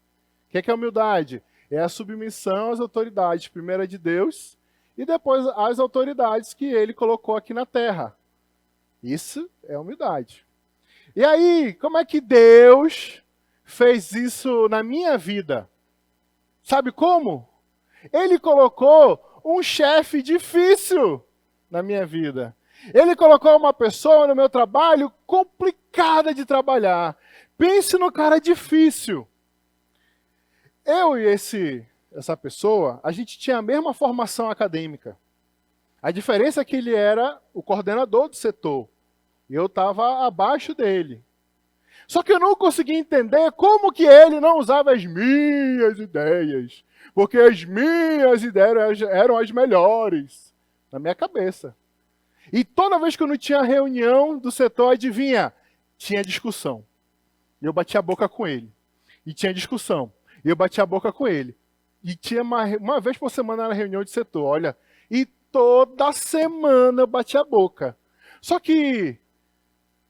O que é humildade? É a submissão às autoridades, primeiro de Deus e depois às autoridades que ele colocou aqui na terra. Isso é humildade. E aí, como é que Deus fez isso na minha vida? Sabe como? Ele colocou um chefe difícil na minha vida. Ele colocou uma pessoa no meu trabalho complicada de trabalhar. Pense no cara difícil. Eu e essa pessoa, a gente tinha a mesma formação acadêmica. A diferença é que ele era o coordenador do setor. E eu estava abaixo dele. Só que eu não conseguia entender como que ele não usava as minhas ideias. Porque as minhas ideias eram as melhores na minha cabeça. E toda vez que eu não tinha reunião do setor, adivinha? Tinha discussão. E eu batia a boca com ele. E tinha discussão. E eu batia a boca com ele. E tinha uma vez por semana na reunião de setor, olha. E toda semana eu batia a boca. Só que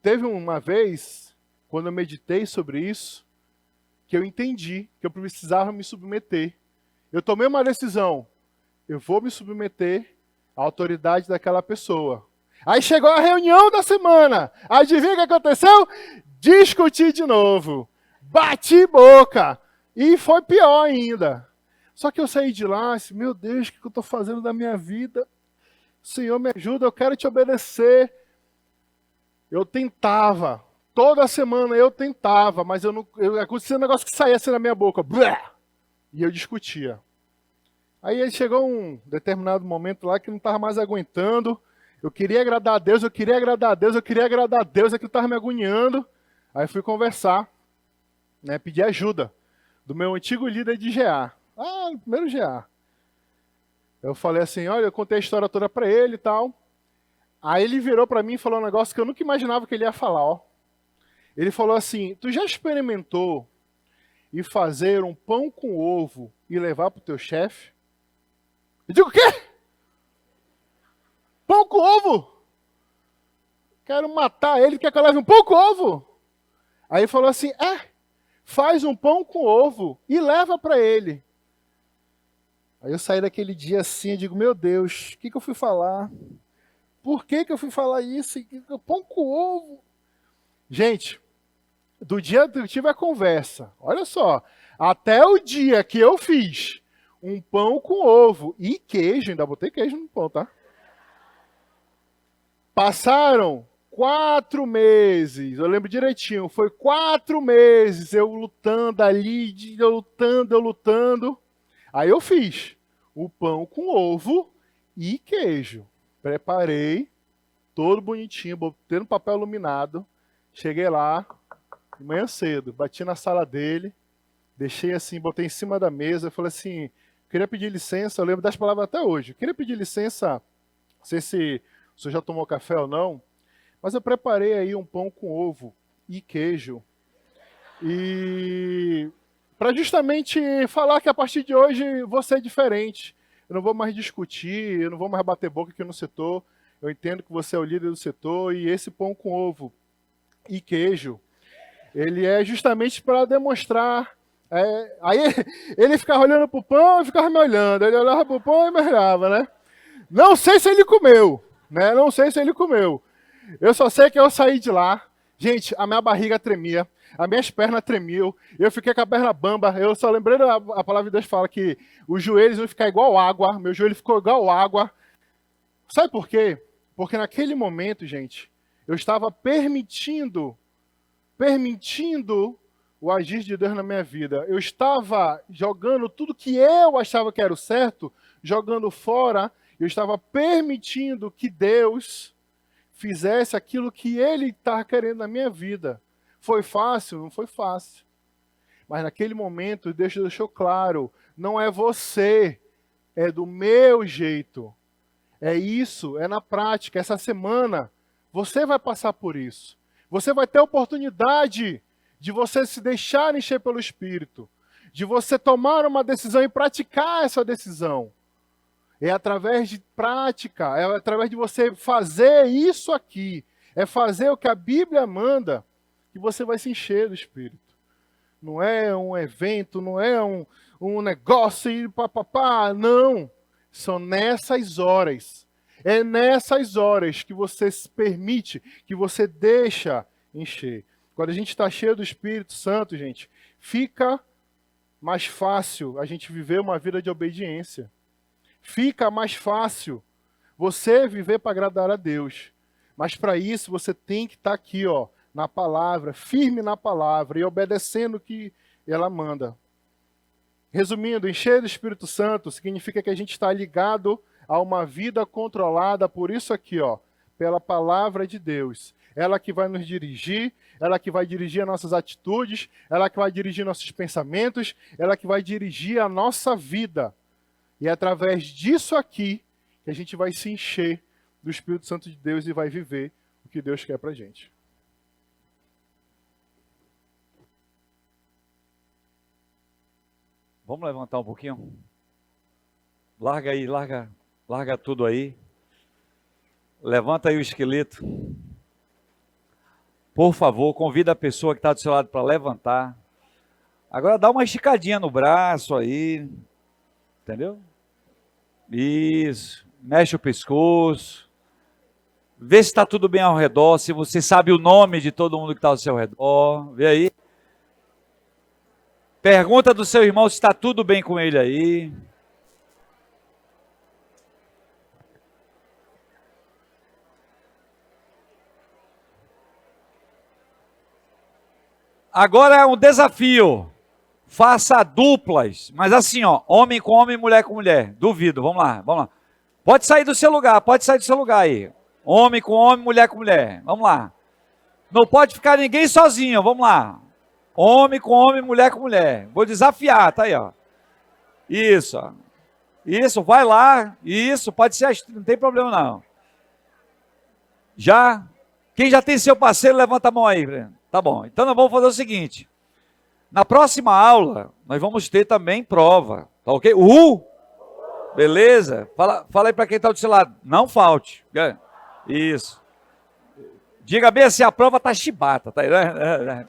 teve uma vez, quando eu meditei sobre isso, que eu entendi que eu precisava me submeter. Eu tomei uma decisão. Eu vou me submeter à autoridade daquela pessoa. Aí chegou a reunião da semana. Adivinha o que aconteceu? Discuti de novo. Bati boca. E foi pior ainda. Só que eu saí de lá e disse, meu Deus, o que eu estou fazendo da minha vida? Senhor, me ajuda, eu quero te obedecer. Eu tentava. Toda semana eu tentava, mas acontecia um negócio que saía assim na minha boca. Blá! E eu discutia. Aí chegou um determinado momento lá que eu não estava mais aguentando. Eu queria agradar a Deus, eu queria agradar a Deus, eu queria agradar a Deus, aquilo estava me agoniando. Aí fui conversar, né, pedir ajuda do meu antigo líder de GA. No primeiro GA. Eu falei assim, olha, eu contei a história toda para ele e tal. Aí ele virou para mim e falou um negócio que eu nunca imaginava que ele ia falar, ó. Ele falou assim, tu já experimentou ir fazer um pão com ovo e levar pro teu chefe? Eu digo, o quê? Pão com ovo? Quero matar ele, quer que eu leve um pão com ovo? Aí ele falou assim, faz um pão com ovo e leva para ele. Aí eu saí daquele dia assim, eu digo, meu Deus, o que eu fui falar? Por que eu fui falar isso? Pão com ovo? Gente, do dia que eu tive a conversa, olha só, até o dia que eu fiz um pão com ovo e queijo, ainda botei queijo no pão, tá? Passaram 4 meses, eu lembro direitinho, foi 4 meses eu lutando ali, eu lutando. Aí eu fiz o pão com ovo e queijo. Preparei, todo bonitinho, botei no papel iluminado. Cheguei lá, de manhã cedo, bati na sala dele, deixei assim, botei em cima da mesa, falei assim, queria pedir licença, eu lembro das palavras até hoje, queria pedir licença, não sei se o senhor já tomou café ou não, mas eu preparei aí um pão com ovo e queijo. E para justamente falar que a partir de hoje você é diferente. Eu não vou mais discutir, eu não vou mais bater boca aqui no setor. Eu entendo que você é o líder do setor e esse pão com ovo e queijo, ele é justamente para demonstrar. Aí ele ficava olhando para o pão e ficava me olhando. Ele olhava para o pão e me olhava, né? Não sei se ele comeu, né? Não sei se ele comeu. Eu só sei que eu saí de lá. Gente, a minha barriga tremia, as minhas pernas tremiam, eu fiquei com a perna bamba. Eu só lembrei a palavra de Deus fala que os joelhos vão ficar igual água, meu joelho ficou igual água. Sabe por quê? Porque naquele momento, gente, eu estava permitindo o agir de Deus na minha vida. Eu estava jogando tudo que eu achava que era o certo, jogando fora. Eu estava permitindo que Deus fizesse aquilo que Ele estava querendo na minha vida. Foi fácil? Não foi fácil. Mas naquele momento, Deus deixou claro, não é você, é do meu jeito. É isso, é na prática. Essa semana, você vai passar por isso. Você vai ter a oportunidade de você se deixar encher pelo Espírito, de você tomar uma decisão e praticar essa decisão. É através de prática, é através de você fazer isso aqui. É fazer o que a Bíblia manda que você vai se encher do Espírito. Não é um evento, não é um negócio e papapá, não. São nessas horas. É nessas horas que você se permite, que você deixa encher. Quando a gente está cheio do Espírito Santo, gente, fica mais fácil a gente viver uma vida de obediência. Fica mais fácil você viver para agradar a Deus. Mas para isso você tem que estar aqui, ó, na palavra, firme na palavra e obedecendo o que ela manda. Resumindo, encher do Espírito Santo significa que a gente está ligado a uma vida controlada por isso aqui, ó, pela palavra de Deus. Ela que vai nos dirigir, ela que vai dirigir as nossas atitudes, ela que vai dirigir nossos pensamentos, ela que vai dirigir a nossa vida. E é através disso aqui que a gente vai se encher do Espírito Santo de Deus e vai viver o que Deus quer pra gente. Vamos levantar um pouquinho? Larga aí, larga tudo aí. Levanta aí o esqueleto. Por favor, convida a pessoa que está do seu lado para levantar. Agora dá uma esticadinha no braço aí. Entendeu? Isso. Mexe o pescoço. Vê se está tudo bem ao redor. Se você sabe o nome de todo mundo que está ao seu redor. Vê aí. Pergunta do seu irmão se está tudo bem com ele aí. Agora é um desafio. Faça duplas, mas assim, ó, homem com homem, mulher com mulher. Duvido, vamos lá, vamos lá. Pode sair do seu lugar aí. Homem com homem, mulher com mulher. Vamos lá. Não pode ficar ninguém sozinho, vamos lá. Homem com homem, mulher com mulher. Vou desafiar, tá aí, ó. Isso, ó. Isso, vai lá. Isso, pode ser, não tem problema não. Já? Quem já tem seu parceiro, levanta a mão aí. Tá bom, então nós vamos fazer o seguinte. Na próxima aula, nós vamos ter também prova, tá ok? Beleza? Fala aí para quem está do seu lado, não falte. Isso. Diga bem assim, a prova tá chibata, tá aí, né?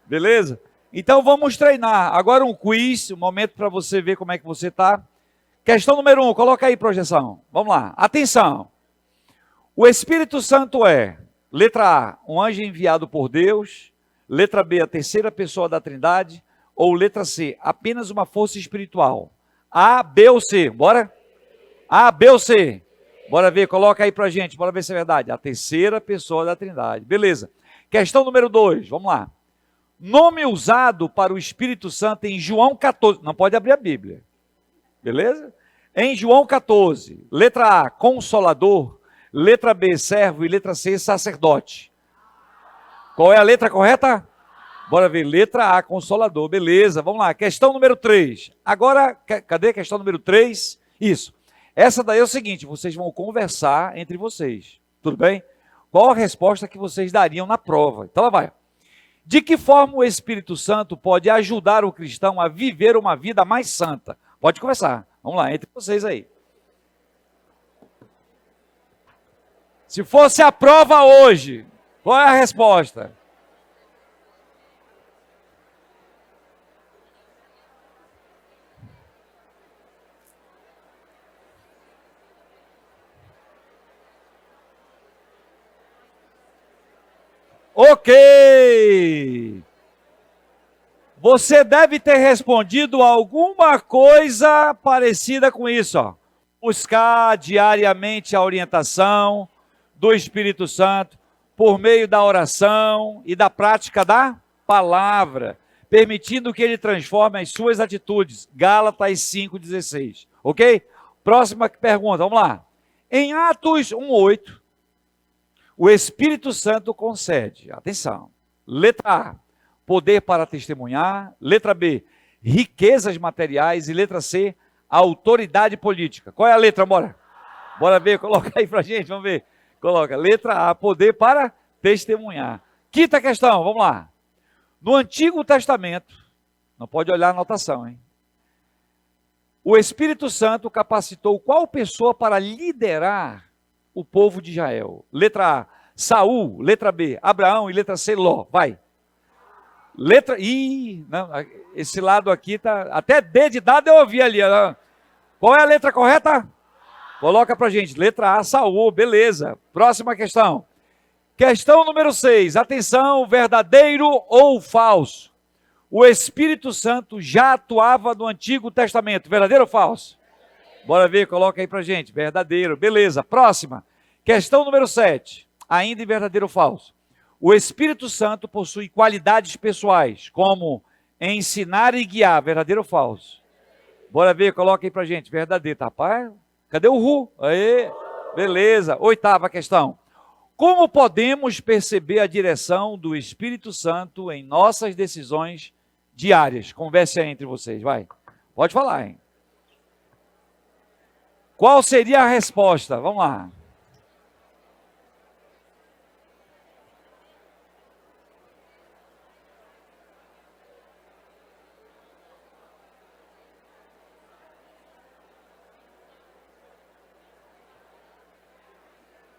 Beleza? Então vamos treinar. Agora um quiz, um momento para você ver como é que você está. Questão número 1, coloca aí projeção. Vamos lá, atenção. O Espírito Santo é, letra A, um anjo enviado por Deus. Letra B, a terceira pessoa da Trindade. Ou letra C, apenas uma força espiritual. A, B ou C? Bora? A, B ou C? Bora ver, coloca aí pra gente, bora ver se é verdade. A terceira pessoa da Trindade. Beleza. Questão número 2, vamos lá. Nome usado para o Espírito Santo em João 14. Não pode abrir a Bíblia. Beleza? Em João 14, letra A, Consolador. Letra B, servo. E letra C, sacerdote. Qual é a letra correta? Bora ver. Letra A, Consolador. Beleza, vamos lá. Questão número 3. Agora, cadê a questão número 3? Isso. Essa daí é o seguinte, vocês vão conversar entre vocês. Tudo bem? Qual a resposta que vocês dariam na prova? Então lá vai. De que forma o Espírito Santo pode ajudar o cristão a viver uma vida mais santa? Pode conversar. Vamos lá, entre vocês aí. Se fosse a prova hoje, qual é a resposta? Ok. Você deve ter respondido alguma coisa parecida com isso, ó. Buscar diariamente a orientação do Espírito Santo por meio da oração e da prática da palavra, permitindo que ele transforme as suas atitudes. Gálatas 5,16. Ok? Próxima pergunta, vamos lá. Em Atos 1,8, o Espírito Santo concede, atenção, letra A, poder para testemunhar. Letra B, riquezas materiais. E letra C, autoridade política. Qual é a letra, bora? Bora ver, coloca aí pra gente, vamos ver. Coloca, letra A, poder para testemunhar. Quinta questão, vamos lá. No Antigo Testamento, não pode olhar a anotação, hein? o Espírito Santo capacitou qual pessoa para liderar o povo de Israel? Letra A, Saul. Letra B, Abraão. E letra C, Ló. Vai. Letra... não, esse lado aqui tá... Até D de dado eu ouvi ali. Qual é a letra correta? Coloca pra gente. Letra A, Saul. Beleza. Próxima questão. Questão número 6. Atenção, verdadeiro ou falso? O Espírito Santo já atuava no Antigo Testamento. Verdadeiro ou falso? Bora ver, coloca aí pra gente. Verdadeiro. Beleza. Próxima. Questão número 7. Ainda em verdadeiro ou falso? O Espírito Santo possui qualidades pessoais, como ensinar e guiar. Verdadeiro ou falso? Bora ver, coloca aí pra gente. Verdadeiro. Rapaz, cadê o Ru? Aí, beleza. 8ª questão. Como podemos perceber a direção do Espírito Santo em nossas decisões diárias? Converse aí entre vocês, vai. Pode falar, hein? Qual seria a resposta? Vamos lá.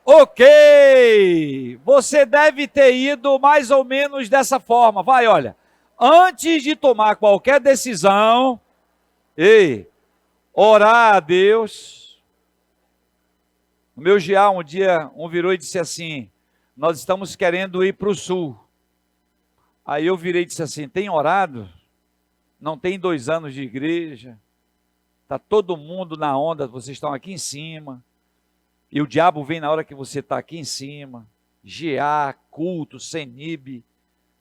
Ok, você deve ter ido mais ou menos dessa forma. Vai, olha, antes de tomar qualquer decisão, orar a Deus. No meu GA, um dia, um virou e disse assim, nós estamos querendo ir para o sul. Aí eu virei e disse assim, tem orado? Não tem 2 anos de igreja? Está todo mundo na onda, vocês estão aqui em cima. E o diabo vem na hora que você está aqui em cima. GA, culto, CENIB,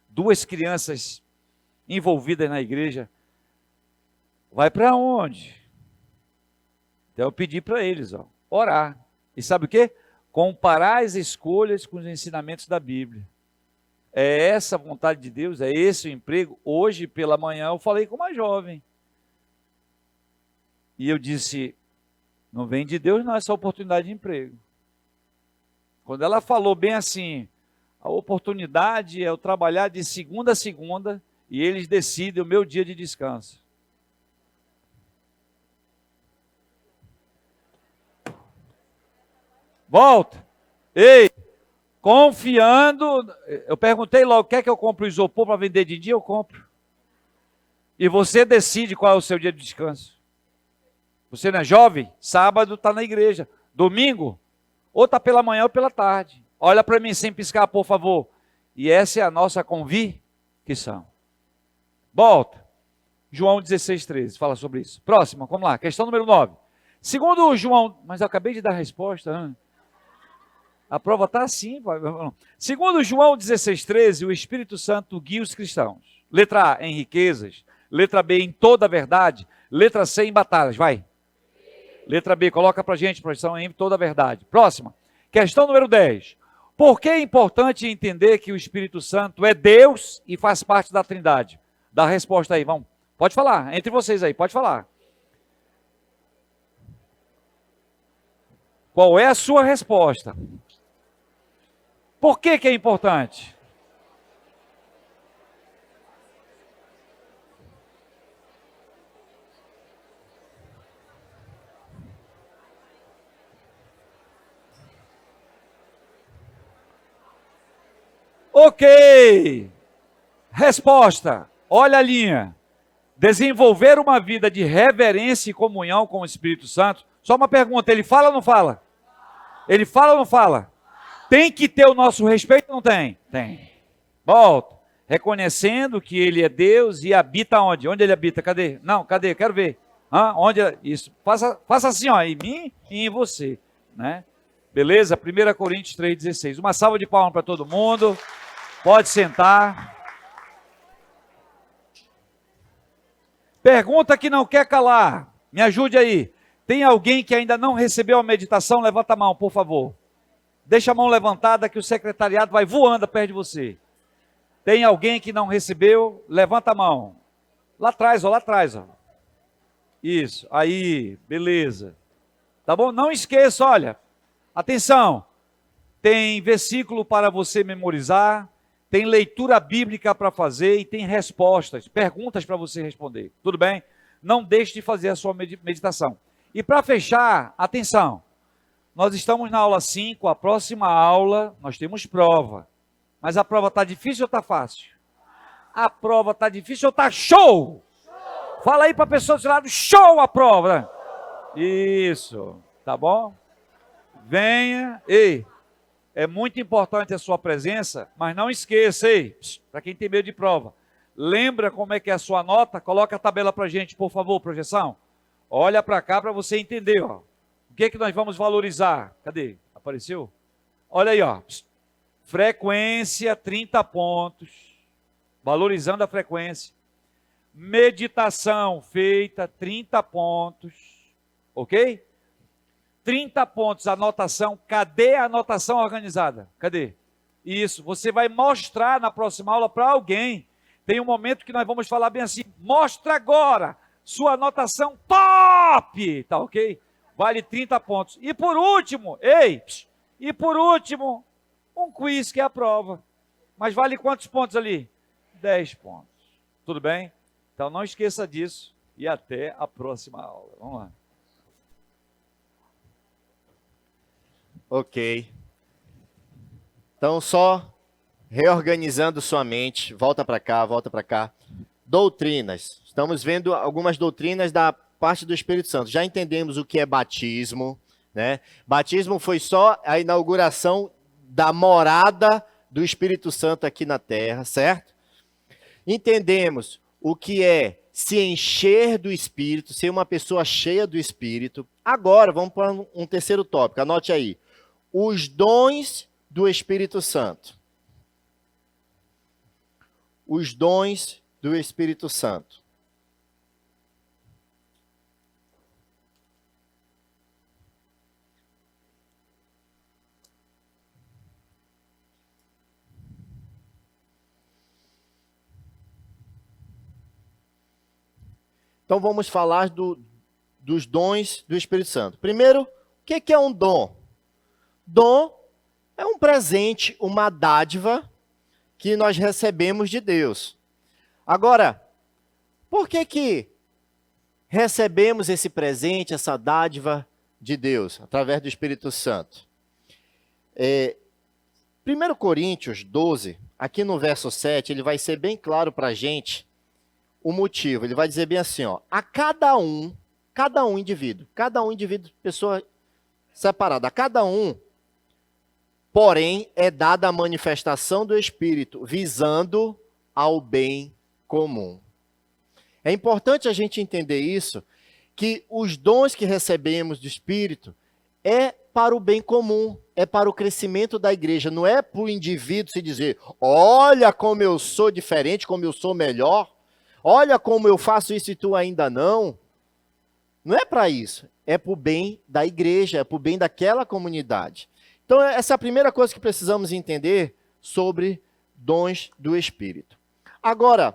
2 crianças envolvidas na igreja. Vai para onde? Então eu pedi para eles, orar. E sabe o quê? Comparar as escolhas com os ensinamentos da Bíblia. É essa a vontade de Deus, é esse o emprego. Hoje pela manhã eu falei com uma jovem. E eu disse, não vem de Deus não essa oportunidade de emprego. Quando ela falou bem assim, a oportunidade é eu trabalhar de segunda a segunda e eles decidem o meu dia de descanso. Volta. Ei, confiando, eu perguntei logo, quer que eu compre o isopor para vender de dia? Eu compro. E você decide qual é o seu dia de descanso. Você não é jovem? Sábado está na igreja. Domingo, ou está pela manhã ou pela tarde. Olha para mim sem piscar, por favor. E essa é a nossa convicção. Volta. João 16:13, fala sobre isso. Próxima, vamos lá. Questão número 9. Segundo João... Mas eu acabei de dar a resposta. A prova está assim. Segundo João 16:13, o Espírito Santo guia os cristãos. Letra A, em riquezas. Letra B, em toda a verdade. Letra C, em batalhas. Vai. Letra B, coloca para a gente, projeção em toda a verdade. Próxima. Questão número 10. Por que é importante entender que o Espírito Santo é Deus e faz parte da Trindade? Dá a resposta aí, vamos. Pode falar, entre vocês aí, pode falar. Qual é a sua resposta? Por que é importante? Ok. Resposta. Olha a linha. Desenvolver uma vida de reverência e comunhão com o Espírito Santo. Só uma pergunta, ele fala ou não fala? Ele fala ou não fala? Tem que ter o nosso respeito ou não tem? Tem. Volta. Reconhecendo que ele é Deus e habita onde? Onde ele habita? Cadê? Não, cadê? Quero ver. Onde? Isso. Faça assim, em mim e em você. Né? Beleza? 1 Coríntios 3,16. Uma salva de palmas para todo mundo. Pode sentar. Pergunta que não quer calar. Me ajude aí. Tem alguém que ainda não recebeu a meditação? Levanta a mão, por favor. Deixa a mão levantada que o secretariado vai voando perto de você. Tem alguém que não recebeu? Levanta a mão. Lá atrás, lá atrás. Isso, aí, beleza. Tá bom? Não esqueça, olha. Atenção. Tem versículo para você memorizar. Tem leitura bíblica para fazer e tem respostas, perguntas para você responder. Tudo bem? Não deixe de fazer a sua meditação. E para fechar, atenção, nós estamos na aula 5, a próxima aula nós temos prova. Mas a prova está difícil ou está fácil? A prova está difícil ou está show? Fala aí para a pessoa do seu lado, show a prova. Né? Isso, tá bom? Venha. Ei, é muito importante a sua presença, mas não esqueça, ei, para quem tem medo de prova, lembra como é que é a sua nota? Coloca a tabela para a gente, por favor, projeção. Olha para cá para você entender, ó. O que é que nós vamos valorizar? Cadê? Apareceu? Olha aí, ó. Frequência, 30 pontos. Valorizando a frequência. Meditação feita, 30 pontos. Ok? 30 pontos, anotação. Cadê a anotação organizada? Cadê? Isso, você vai mostrar na próxima aula para alguém. Tem um momento que nós vamos falar bem assim, mostra agora sua anotação top, tá ok? Vale 30 pontos. E por último, um quiz que é a prova. Mas vale quantos pontos ali? 10 pontos. Tudo bem? Então não esqueça disso e até a próxima aula. Vamos lá. Ok. Então, só reorganizando sua mente, volta para cá, volta para cá. Doutrinas. Estamos vendo algumas doutrinas da parte do Espírito Santo. Já entendemos o que é batismo, né? Batismo foi só a inauguração da morada do Espírito Santo aqui na terra, certo? Entendemos o que é se encher do Espírito, ser uma pessoa cheia do Espírito. Agora, vamos para um terceiro tópico, anote aí. Os dons do Espírito Santo. Os dons do Espírito Santo. Então vamos falar dos dons do Espírito Santo. Primeiro, o que é um dom? Dom é um presente, uma dádiva que nós recebemos de Deus. Agora, por que recebemos esse presente, essa dádiva de Deus, através do Espírito Santo? 1 Coríntios 12, aqui no verso 7, ele vai ser bem claro para a gente o motivo. Ele vai dizer bem assim, ó, a cada um indivíduo, pessoa separada, a cada um, porém, é dada a manifestação do Espírito, visando ao bem comum. É importante a gente entender isso, que os dons que recebemos do Espírito é para o bem comum, é para o crescimento da igreja, não é para o indivíduo se dizer, olha como eu sou diferente, como eu sou melhor, olha como eu faço isso e tu ainda não. Não é para isso, é para o bem da igreja, é para o bem daquela comunidade. Então, essa é a primeira coisa que precisamos entender sobre dons do Espírito. Agora,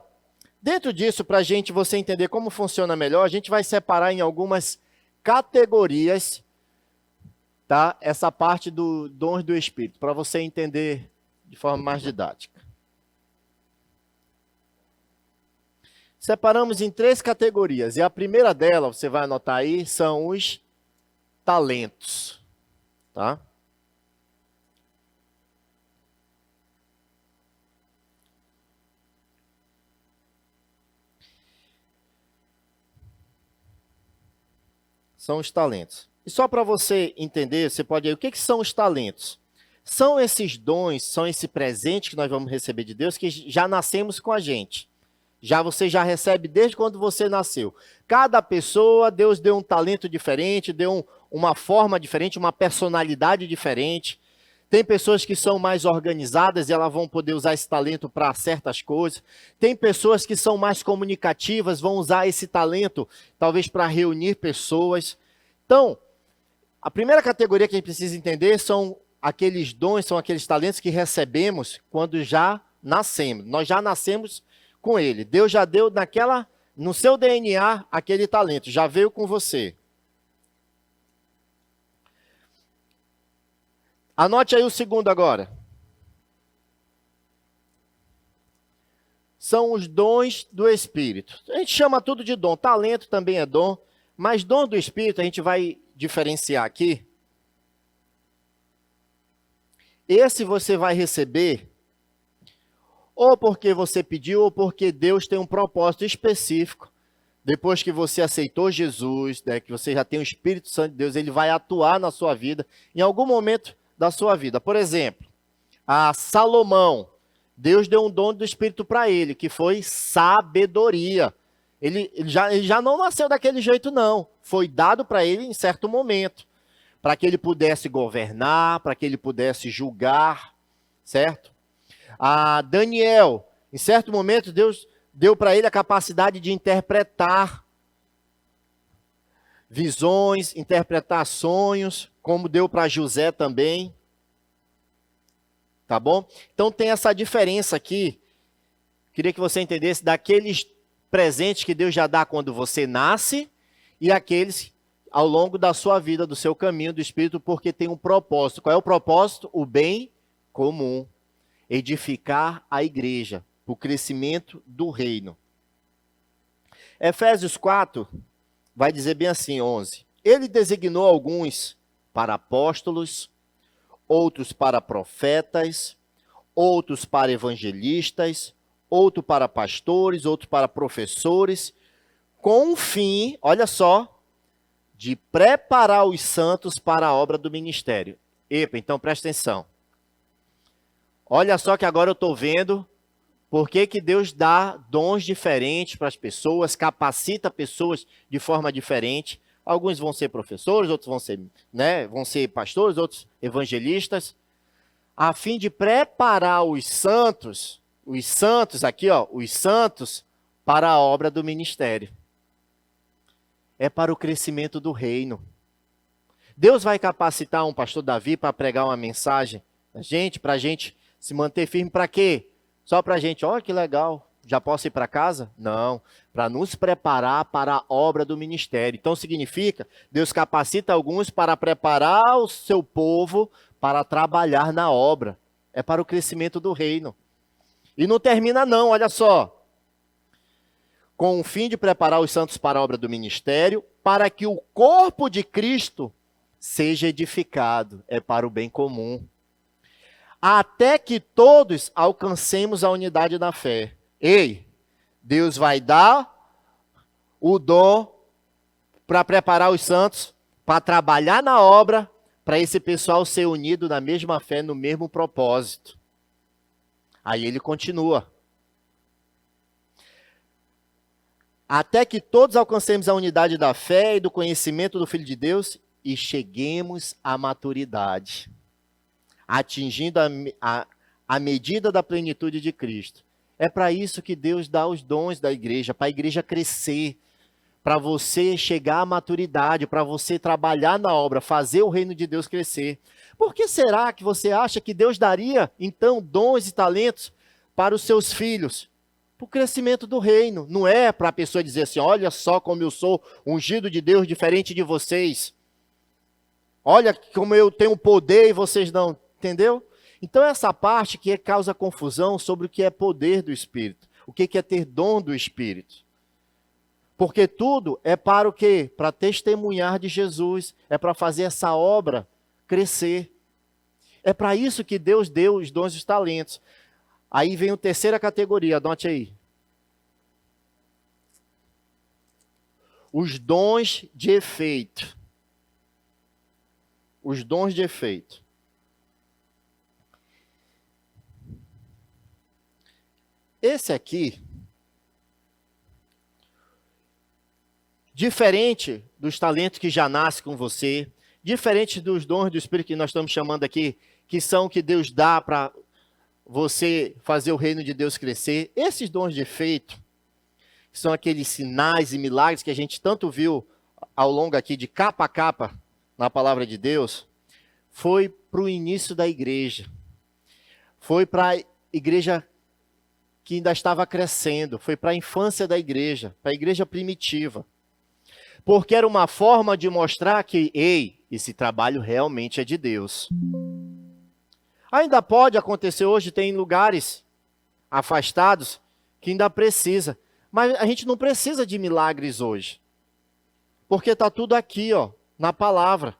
dentro disso, para você entender como funciona melhor, a gente vai separar em algumas categorias, tá? Essa parte do dons do Espírito, para você entender de forma mais didática. Separamos em 3 categorias, e a primeira delas, você vai anotar aí, são os talentos, tá? São os talentos. E só para você entender, você pode ir, o que são os talentos? São esses dons, são esse presente que nós vamos receber de Deus, que já nascemos com a gente. Você já recebe desde quando você nasceu. Cada pessoa, Deus deu um talento diferente, deu uma forma diferente, uma personalidade diferente. Tem pessoas que são mais organizadas e elas vão poder usar esse talento para certas coisas. Tem pessoas que são mais comunicativas, vão usar esse talento talvez para reunir pessoas. Então, a primeira categoria que a gente precisa entender são aqueles dons, são aqueles talentos que recebemos quando já nascemos. Nós já nascemos com ele. Deus já deu no seu DNA aquele talento, já veio com você. Anote aí o segundo agora. são os dons do Espírito. A gente chama tudo de dom. Talento também é dom, mas dom do Espírito a gente vai diferenciar aqui. Esse você vai receber ou porque você pediu ou porque Deus tem um propósito específico. Depois que você aceitou Jesus, né, que você já tem o Espírito Santo de Deus, ele vai atuar na sua vida em algum momento da sua vida. Por exemplo, a Salomão, Deus deu um dom do Espírito para ele, que foi sabedoria. Ele já não nasceu daquele jeito, não. Foi dado para ele em certo momento, para que ele pudesse governar, para que ele pudesse julgar, certo? A Daniel, em certo momento, Deus deu para ele a capacidade de interpretar visões, interpretar sonhos, como deu para José também. Tá bom? Então tem essa diferença aqui. Queria que você entendesse daqueles presentes que Deus já dá quando você nasce e aqueles ao longo da sua vida, do seu caminho do Espírito, porque tem um propósito. Qual é o propósito? O bem comum. Edificar a igreja, o crescimento do reino. Efésios 4 vai dizer bem assim, 11. Ele designou alguns para apóstolos, outros para profetas, outros para evangelistas, outros para pastores, outros para professores, com o fim, olha só, de preparar os santos para a obra do ministério. Epa, então presta atenção. Olha só que agora eu estou vendo por que Deus dá dons diferentes para as pessoas, capacita pessoas de forma diferente. Alguns vão ser professores, outros vão ser pastores, outros evangelistas, a fim de preparar os santos aqui, ó, os santos para a obra do ministério. É para o crescimento do reino. Deus vai capacitar um pastor Davi para pregar uma mensagem, para a gente se manter firme, para quê? Só para a gente, olha que legal, já posso ir para casa? Não, para nos preparar para a obra do ministério. Então significa, Deus capacita alguns para preparar o seu povo para trabalhar na obra. É para o crescimento do reino. E não termina não, olha só. Com o fim de preparar os santos para a obra do ministério, para que o corpo de Cristo seja edificado. É para o bem comum. Até que todos alcancemos a unidade da fé. Ei, Deus vai dar o dom para preparar os santos, para trabalhar na obra, para esse pessoal ser unido na mesma fé, no mesmo propósito. Aí ele continua. Até que todos alcancemos a unidade da fé e do conhecimento do Filho de Deus e cheguemos à maturidade, atingindo a medida da plenitude de Cristo. É para isso que Deus dá os dons da igreja, para a igreja crescer, para você chegar à maturidade, para você trabalhar na obra, fazer o reino de Deus crescer. Por que será que você acha que Deus daria, então, dons e talentos para os seus filhos? Para o crescimento do reino. Não é para a pessoa dizer assim, olha só como eu sou ungido de Deus, diferente de vocês. Olha como eu tenho poder e vocês não. Entendeu? Então essa parte que causa confusão sobre o que é poder do Espírito. O que é ter dom do Espírito. Porque tudo é para o quê? Para testemunhar de Jesus. É para fazer essa obra crescer. É para isso que Deus deu os dons e os talentos. Aí vem a terceira categoria, anote aí. Os dons de efeito. Os dons de efeito. Esse aqui, diferente dos talentos que já nascem com você, diferente dos dons do Espírito que nós estamos chamando aqui, que são que Deus dá para você fazer o reino de Deus crescer, esses dons de efeito, que são aqueles sinais e milagres que a gente tanto viu ao longo aqui de capa a capa na palavra de Deus, foi para o início da igreja. Foi para a igreja que ainda estava crescendo, foi para a infância da igreja, para a igreja primitiva. Porque era uma forma de mostrar que, ei, esse trabalho realmente é de Deus. Ainda pode acontecer hoje, tem lugares afastados, que ainda precisa. Mas a gente não precisa de milagres hoje. Porque está tudo aqui, ó, na palavra.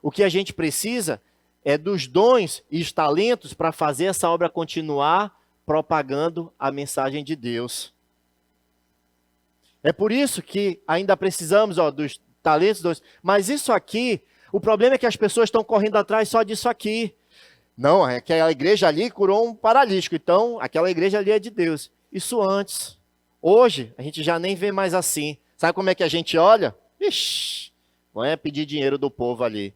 O que a gente precisa é dos dons e os talentos para fazer essa obra continuar propagando a mensagem de Deus. É por isso que ainda precisamos, ó, dos talentos, mas isso aqui, o problema é que as pessoas estão correndo atrás só disso aqui. Não, é que a igreja ali curou um paralítico, então aquela igreja ali é de Deus. Isso antes. Hoje, a gente já nem vê mais assim. Sabe como é que a gente olha? Ixi, não é pedir dinheiro do povo ali.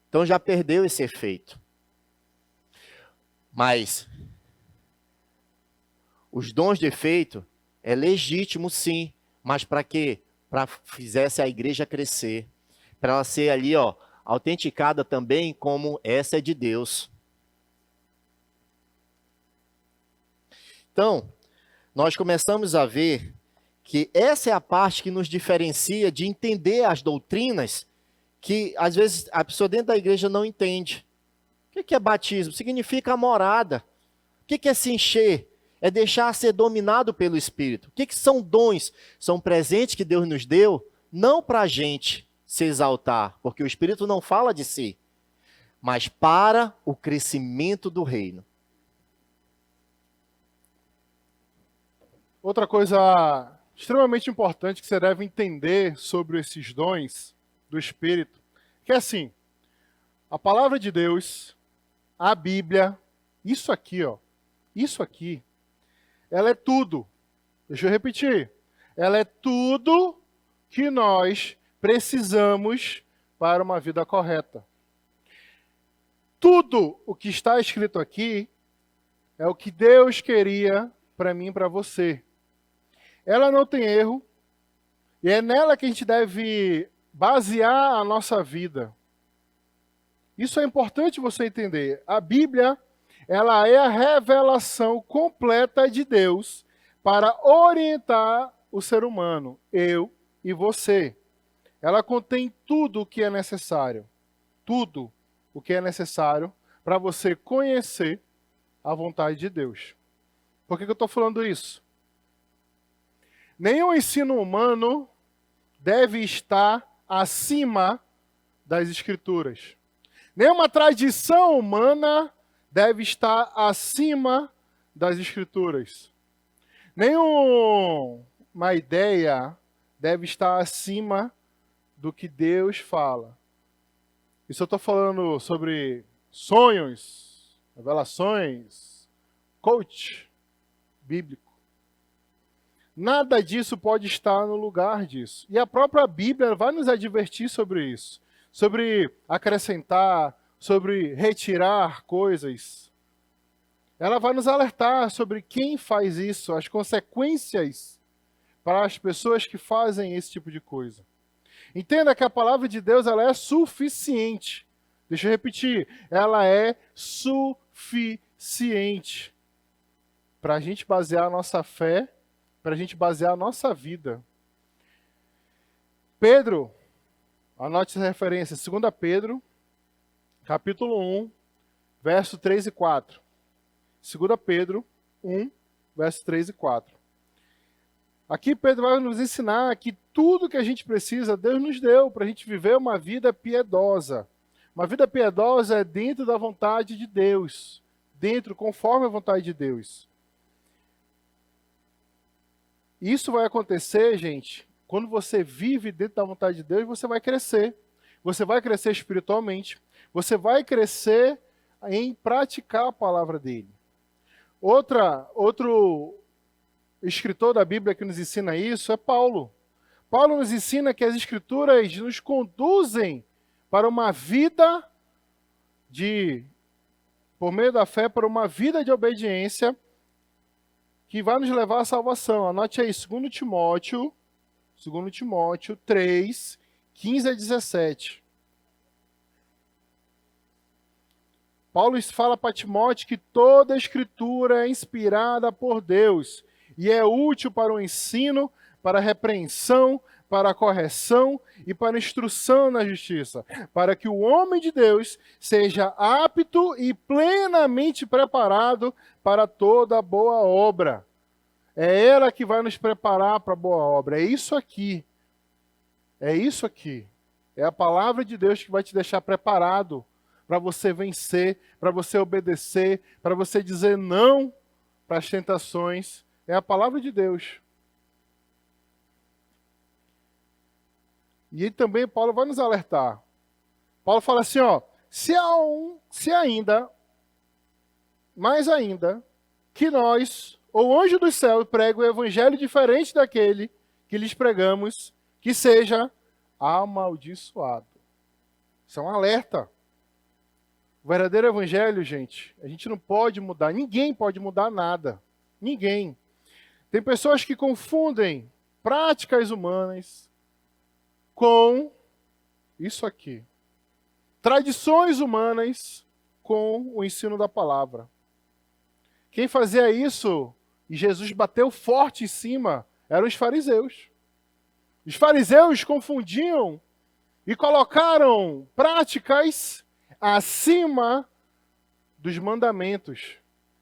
Então já perdeu esse efeito. Mas os dons de efeito é legítimo sim, mas para quê? Para fizesse a igreja crescer, para ela ser ali, ó, autenticada também como essa é de Deus. Então, nós começamos a ver que essa é a parte que nos diferencia de entender as doutrinas que, às vezes, a pessoa dentro da igreja não entende. O que é batismo? Significa morada. O que é se encher? É deixar ser dominado pelo Espírito. O que são dons? São presentes que Deus nos deu, não para a gente se exaltar, porque o Espírito não fala de si, mas para o crescimento do reino. Outra coisa extremamente importante que você deve entender sobre esses dons do Espírito, que é assim, a palavra de Deus, a Bíblia, isso aqui, ó, isso aqui, ela é tudo. Deixa eu repetir. Ela é tudo que nós precisamos para uma vida correta. Tudo o que está escrito aqui é o que Deus queria para mim e para você. Ela não tem erro e é nela que a gente deve basear a nossa vida. Isso é importante você entender. A Bíblia, ela é a revelação completa de Deus para orientar o ser humano, eu e você. Ela contém tudo o que é necessário. Tudo o que é necessário para você conhecer a vontade de Deus. Por que eu estou falando isso? Nenhum ensino humano deve estar acima das Escrituras. Nenhuma tradição humana deve estar acima das Escrituras. Nenhuma ideia deve estar acima do que Deus fala. Isso eu estou falando sobre sonhos, revelações, coach bíblico. Nada disso pode estar no lugar disso. E a própria Bíblia vai nos advertir sobre isso. Sobre acrescentar, sobre retirar coisas. Ela vai nos alertar sobre quem faz isso, as consequências para as pessoas que fazem esse tipo de coisa. Entenda que a palavra de Deus ela é suficiente. Deixa eu repetir. Ela é suficiente para a gente basear a nossa fé, para a gente basear a nossa vida. Pedro, anote essa referência, 2 Pedro, capítulo 1, verso 3 e 4. 2 Pedro 1, verso 3 e 4. Aqui Pedro vai nos ensinar que tudo que a gente precisa, Deus nos deu para a gente viver uma vida piedosa. Uma vida piedosa é dentro da vontade de Deus. Dentro, conforme a vontade de Deus. Isso vai acontecer, gente, quando você vive dentro da vontade de Deus, você vai crescer. Você vai crescer espiritualmente. Você vai crescer em praticar a palavra dele. Outro escritor da Bíblia que nos ensina isso é Paulo. Paulo nos ensina que as Escrituras nos conduzem para uma vida por meio da fé, para uma vida de obediência que vai nos levar à salvação. Anote aí, 2 Timóteo 3, 15 a 17. Paulo fala para Timóteo que toda a Escritura é inspirada por Deus e é útil para o ensino, para a repreensão, para a correção e para a instrução na justiça, para que o homem de Deus seja apto e plenamente preparado para toda boa obra. É ela que vai nos preparar para a boa obra. É isso aqui. É isso aqui. É a palavra de Deus que vai te deixar preparado para você vencer, para você obedecer, para você dizer não para as tentações. É a palavra de Deus. E aí também Paulo vai nos alertar. Paulo fala assim, ó, se ainda, mais ainda, que nós, ou anjo do céu, prega o evangelho diferente daquele que lhes pregamos, que seja amaldiçoado. Isso é um alerta. O verdadeiro evangelho, gente, a gente não pode mudar, ninguém pode mudar nada. Ninguém. Tem pessoas que confundem práticas humanas com isso aqui. Tradições humanas com o ensino da palavra. Quem fazia isso, e Jesus bateu forte em cima, eram os fariseus. Os fariseus confundiam e colocaram práticas acima dos mandamentos.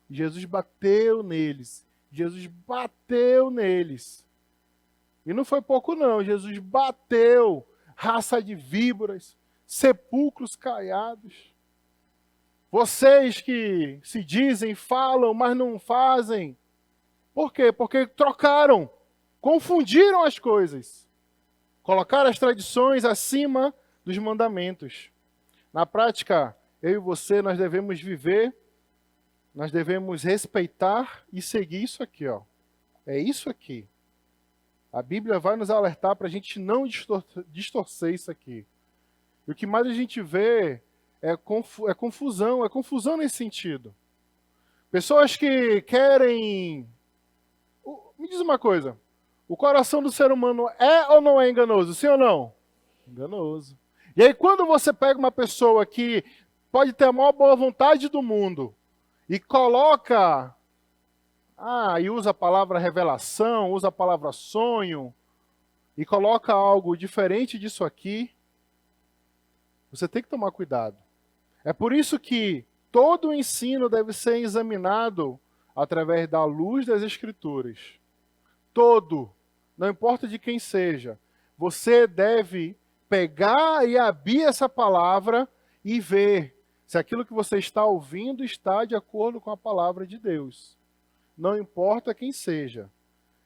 Jesus bateu neles. Jesus bateu neles. E não foi pouco não, Jesus bateu, raça de víboras, sepulcros caiados. Vocês que se dizem, falam, mas não fazem. Por quê? Porque trocaram, confundiram as coisas. Colocaram as tradições acima dos mandamentos. Na prática, eu e você, nós devemos viver, nós devemos respeitar e seguir isso aqui, ó. É isso aqui. A Bíblia vai nos alertar para a gente não distorcer isso aqui. E o que mais a gente vê é confusão nesse sentido. Pessoas que querem... Me diz uma coisa, o coração do ser humano é ou não é enganoso? Sim ou não? Enganoso. E aí quando você pega uma pessoa que pode ter a maior boa vontade do mundo e coloca... e usa a palavra revelação, usa a palavra sonho, e coloca algo diferente disso aqui, você tem que tomar cuidado. É por isso que todo o ensino deve ser examinado através da luz das Escrituras. Todo, não importa de quem seja, você deve pegar e abrir essa palavra e ver se aquilo que você está ouvindo está de acordo com a palavra de Deus. Não importa quem seja.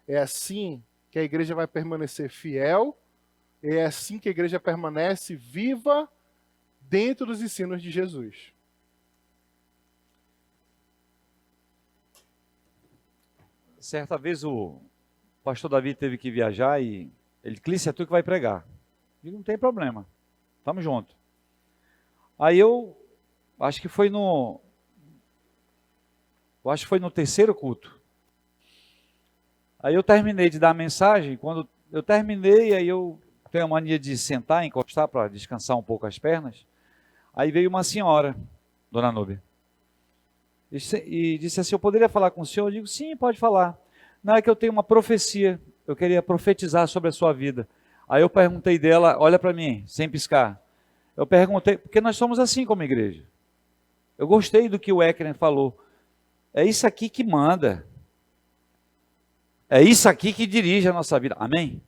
É assim que a igreja vai permanecer fiel, é assim que a igreja permanece viva dentro dos ensinos de Jesus. Certa vez o pastor Davi teve que viajar e ele, Clícia, é tu que vai pregar. E não tem problema, tamo junto. Aí eu acho que foi no terceiro culto. Aí eu terminei de dar a mensagem, quando eu terminei, aí eu tenho a mania de sentar, encostar para descansar um pouco as pernas. Aí veio uma senhora, dona Núbia, e disse assim, eu poderia falar com o senhor? Eu digo, sim, pode falar. Não, é que eu tenho uma profecia, eu queria profetizar sobre a sua vida. Aí eu perguntei dela, olha para mim, sem piscar. Eu perguntei, porque nós somos assim como igreja. Eu gostei do que o Ekren falou. É isso aqui que manda. É isso aqui que dirige a nossa vida. Amém?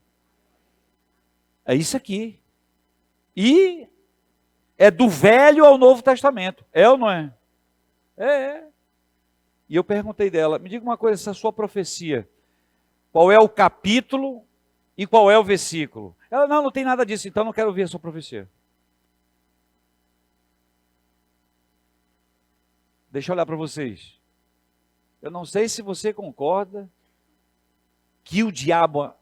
É isso aqui. E é do Velho ao Novo Testamento. É ou não é? É. E eu perguntei dela, me diga uma coisa, essa sua profecia, qual é o capítulo e qual é o versículo? Ela, não tem nada disso, então não quero ouvir a sua profecia. Deixa eu olhar para vocês. Eu não sei se você concorda que o diabo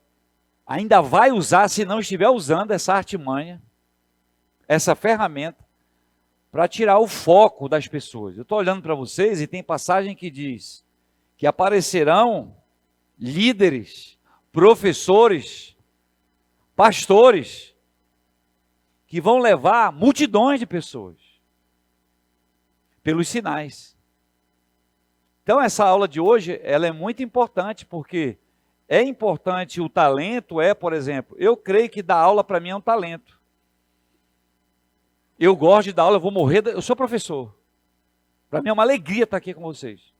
ainda vai usar, se não estiver usando essa artimanha, essa ferramenta, para tirar o foco das pessoas. Eu estou olhando para vocês e tem passagem que diz que aparecerão líderes, professores, pastores, que vão levar multidões de pessoas pelos sinais. Então essa aula de hoje, ela é muito importante, porque é importante o talento, por exemplo, eu creio que dar aula para mim é um talento. Eu gosto de dar aula, eu vou morrer, eu sou professor. Para mim é uma alegria estar aqui com vocês.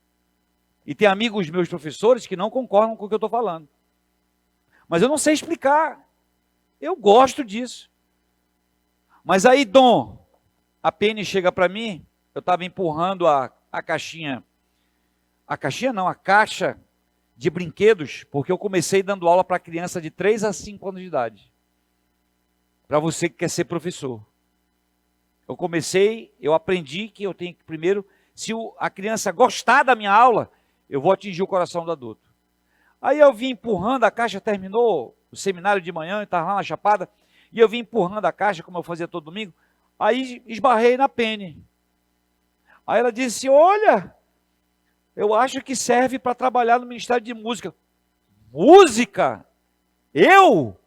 E tem amigos meus professores que não concordam com o que eu estou falando. Mas eu não sei explicar. Eu gosto disso. Mas aí, Dom, a Penny chega para mim, eu estava empurrando a caixinha. A caixinha não, a caixa de brinquedos, porque eu comecei dando aula para criança de 3 a 5 anos de idade. Para você que quer ser professor. Eu aprendi que eu tenho que primeiro, se a criança gostar da minha aula, eu vou atingir o coração do adulto. Aí eu vim empurrando, a caixa terminou o seminário de manhã, eu estava lá na Chapada, e eu vim empurrando a caixa, como eu fazia todo domingo, aí esbarrei na Penny. Aí ela disse, olha, eu acho que serve para trabalhar no Ministério de Música. Música? Eu?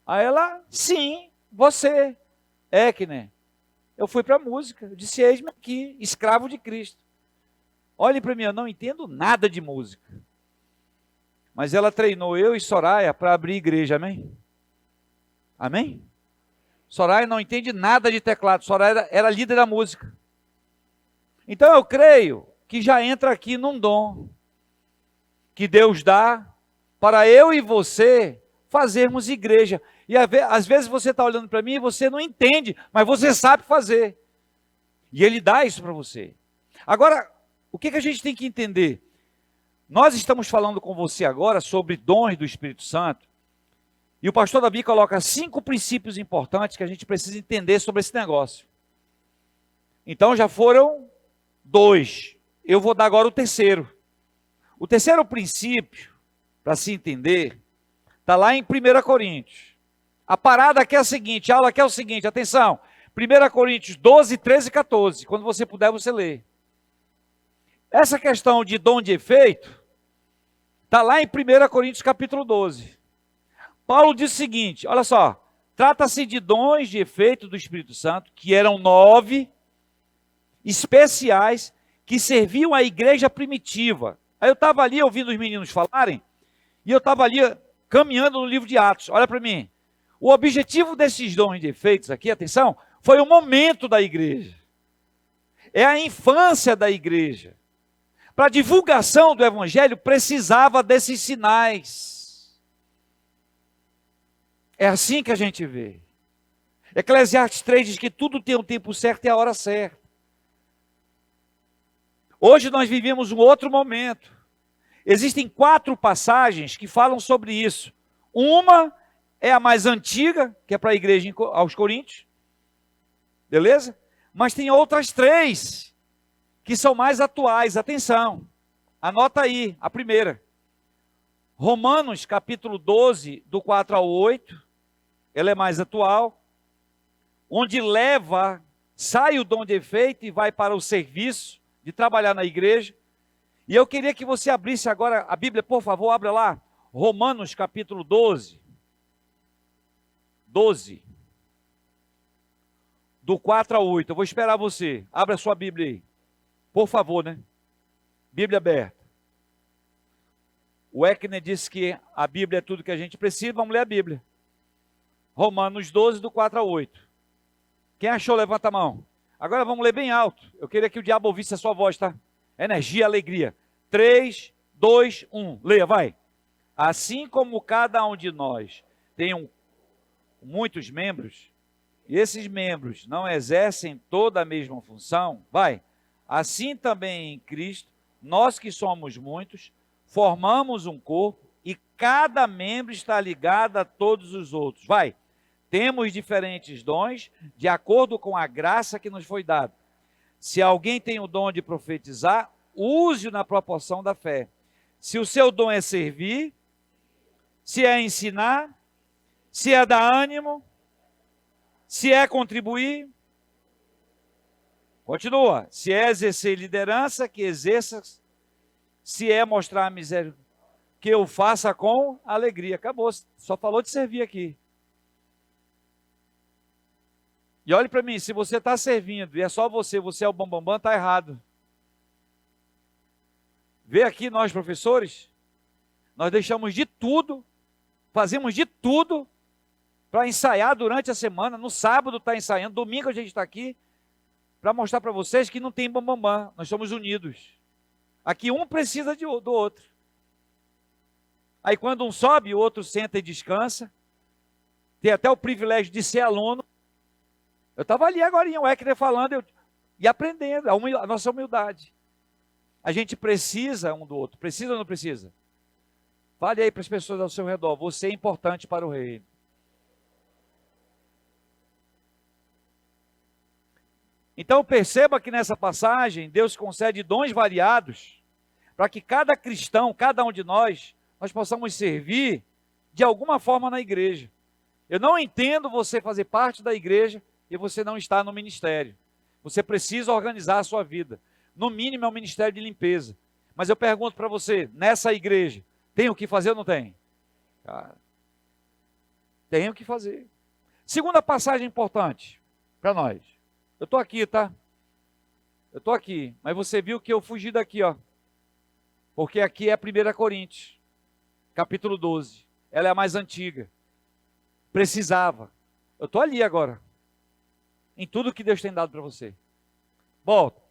Aí ela, sim, você. Ekner. Eu fui para a música, eu disse, eis-me aqui, escravo de Cristo. Olhe para mim, eu não entendo nada de música. Mas ela treinou eu e Soraya para abrir igreja, amém? Amém? Soraya não entende nada de teclado, Soraya era líder da música. Então eu creio que já entra aqui num dom que Deus dá para eu e você fazermos igreja. E às vezes você está olhando para mim e você não entende, mas você sabe fazer. E Ele dá isso para você. Agora, o que a gente tem que entender? Nós estamos falando com você agora sobre dons do Espírito Santo. E o pastor Davi coloca 5 princípios importantes que a gente precisa entender sobre esse negócio. Então já foram 2. Eu vou dar agora o terceiro. O terceiro princípio, para se entender, está lá em 1 Coríntios. A parada aqui é a seguinte, a aula aqui é o seguinte, atenção. 1 Coríntios 12, 13 e 14. Quando você puder, você lê. Essa questão de dom de efeito, está lá em 1 Coríntios capítulo 12. Paulo diz o seguinte, olha só, trata-se de dons de efeito do Espírito Santo, que eram 9, especiais, que serviam à igreja primitiva. Aí eu estava ali ouvindo os meninos falarem, e eu estava ali caminhando no livro de Atos. Olha para mim, o objetivo desses dons de efeitos aqui, atenção, foi o momento da igreja. É a infância da igreja. Para a divulgação do evangelho, precisava desses sinais. É assim que a gente vê. Eclesiastes 3 diz que tudo tem o tempo certo e a hora certa. Hoje nós vivemos um outro momento. Existem 4 passagens que falam sobre isso. Uma é a mais antiga, que é para a igreja aos Coríntios. Beleza? Mas tem outras 3 que são mais atuais. Atenção, anota aí a primeira. Romanos capítulo 12, do 4 ao 8. Ela é mais atual. Onde sai o dom de efeito e vai para o serviço de trabalhar na igreja. E eu queria que você abrisse agora a Bíblia, por favor, abra lá. Romanos capítulo 12. 12. Do 4 ao 8. Eu vou esperar você. Abra a sua Bíblia aí. Por favor, né? Bíblia aberta. O Ekner disse que a Bíblia é tudo que a gente precisa. Vamos ler a Bíblia. Romanos 12, do 4 ao 8. Quem achou, levanta a mão. Agora vamos ler bem alto. Eu queria que o diabo ouvisse a sua voz, tá? Energia, alegria. 3, 2, 1. Leia, vai. Assim como cada um de nós tem muitos membros, e esses membros não exercem toda a mesma função, vai. Assim também em Cristo, nós que somos muitos, formamos um corpo e cada membro está ligado a todos os outros. Vai. Temos diferentes dons de acordo com a graça que nos foi dada. Se alguém tem o dom de profetizar, use-o na proporção da fé. Se o seu dom é servir, se é ensinar, se é dar ânimo, se é contribuir, continua. Se é exercer liderança, que exerça. Se é mostrar a miséria, que eu faça com alegria. Acabou, só falou de servir aqui. E olhe para mim, se você está servindo e é só você é o bambambam, está errado. Vê aqui nós professores, nós deixamos de tudo, fazemos de tudo para ensaiar durante a semana. No sábado está ensaiando, domingo a gente está aqui para mostrar para vocês que não tem bambambam, nós somos unidos. Aqui um precisa do outro. Aí quando um sobe, o outro senta e descansa. Tem até o privilégio de ser aluno. Eu estava ali agora em Weckner falando e aprendendo, a nossa humildade. A gente precisa um do outro. Precisa ou não precisa? Fale aí para as pessoas ao seu redor. Você é importante para o reino. Então perceba que nessa passagem, Deus concede dons variados para que cada cristão, cada um de nós possamos servir de alguma forma na igreja. Eu não entendo você fazer parte da igreja e você não estar no ministério. Você precisa organizar a sua vida. No mínimo é um ministério de limpeza. Mas eu pergunto para você, nessa igreja, tem o que fazer ou não tem? Cara, tem o que fazer. Segunda passagem importante para nós. Eu estou aqui, tá? Eu estou aqui, mas você viu que eu fugi daqui, ó. Porque aqui é 1 Coríntios, capítulo 12. Ela é a mais antiga. Precisava. Eu estou ali agora. Em tudo que Deus tem dado para você. Volta.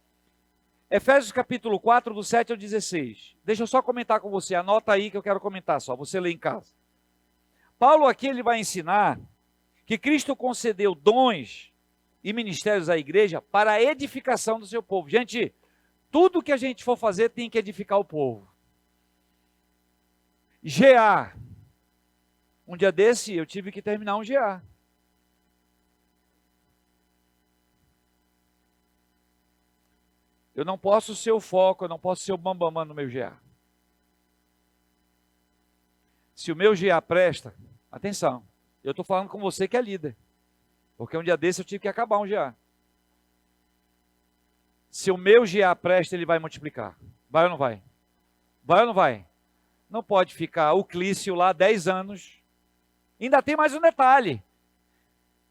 Efésios capítulo 4, do 7 ao 16. Deixa eu só comentar com você. Anota aí que eu quero comentar só. Você lê em casa. Paulo aqui ele vai ensinar que Cristo concedeu dons e ministérios à igreja para a edificação do seu povo. Gente, tudo que a gente for fazer tem que edificar o povo. GA. Um dia desse eu tive que terminar um GA. Eu não posso ser o foco, eu não posso ser o bambamã no meu GA. Se o meu GA presta, atenção, eu estou falando com você que é líder. Porque um dia desse eu tive que acabar um GA. Se o meu GA presta, ele vai multiplicar. Vai ou não vai? Vai ou não vai? Não pode ficar o Clício lá 10 anos. Ainda tem mais um detalhe.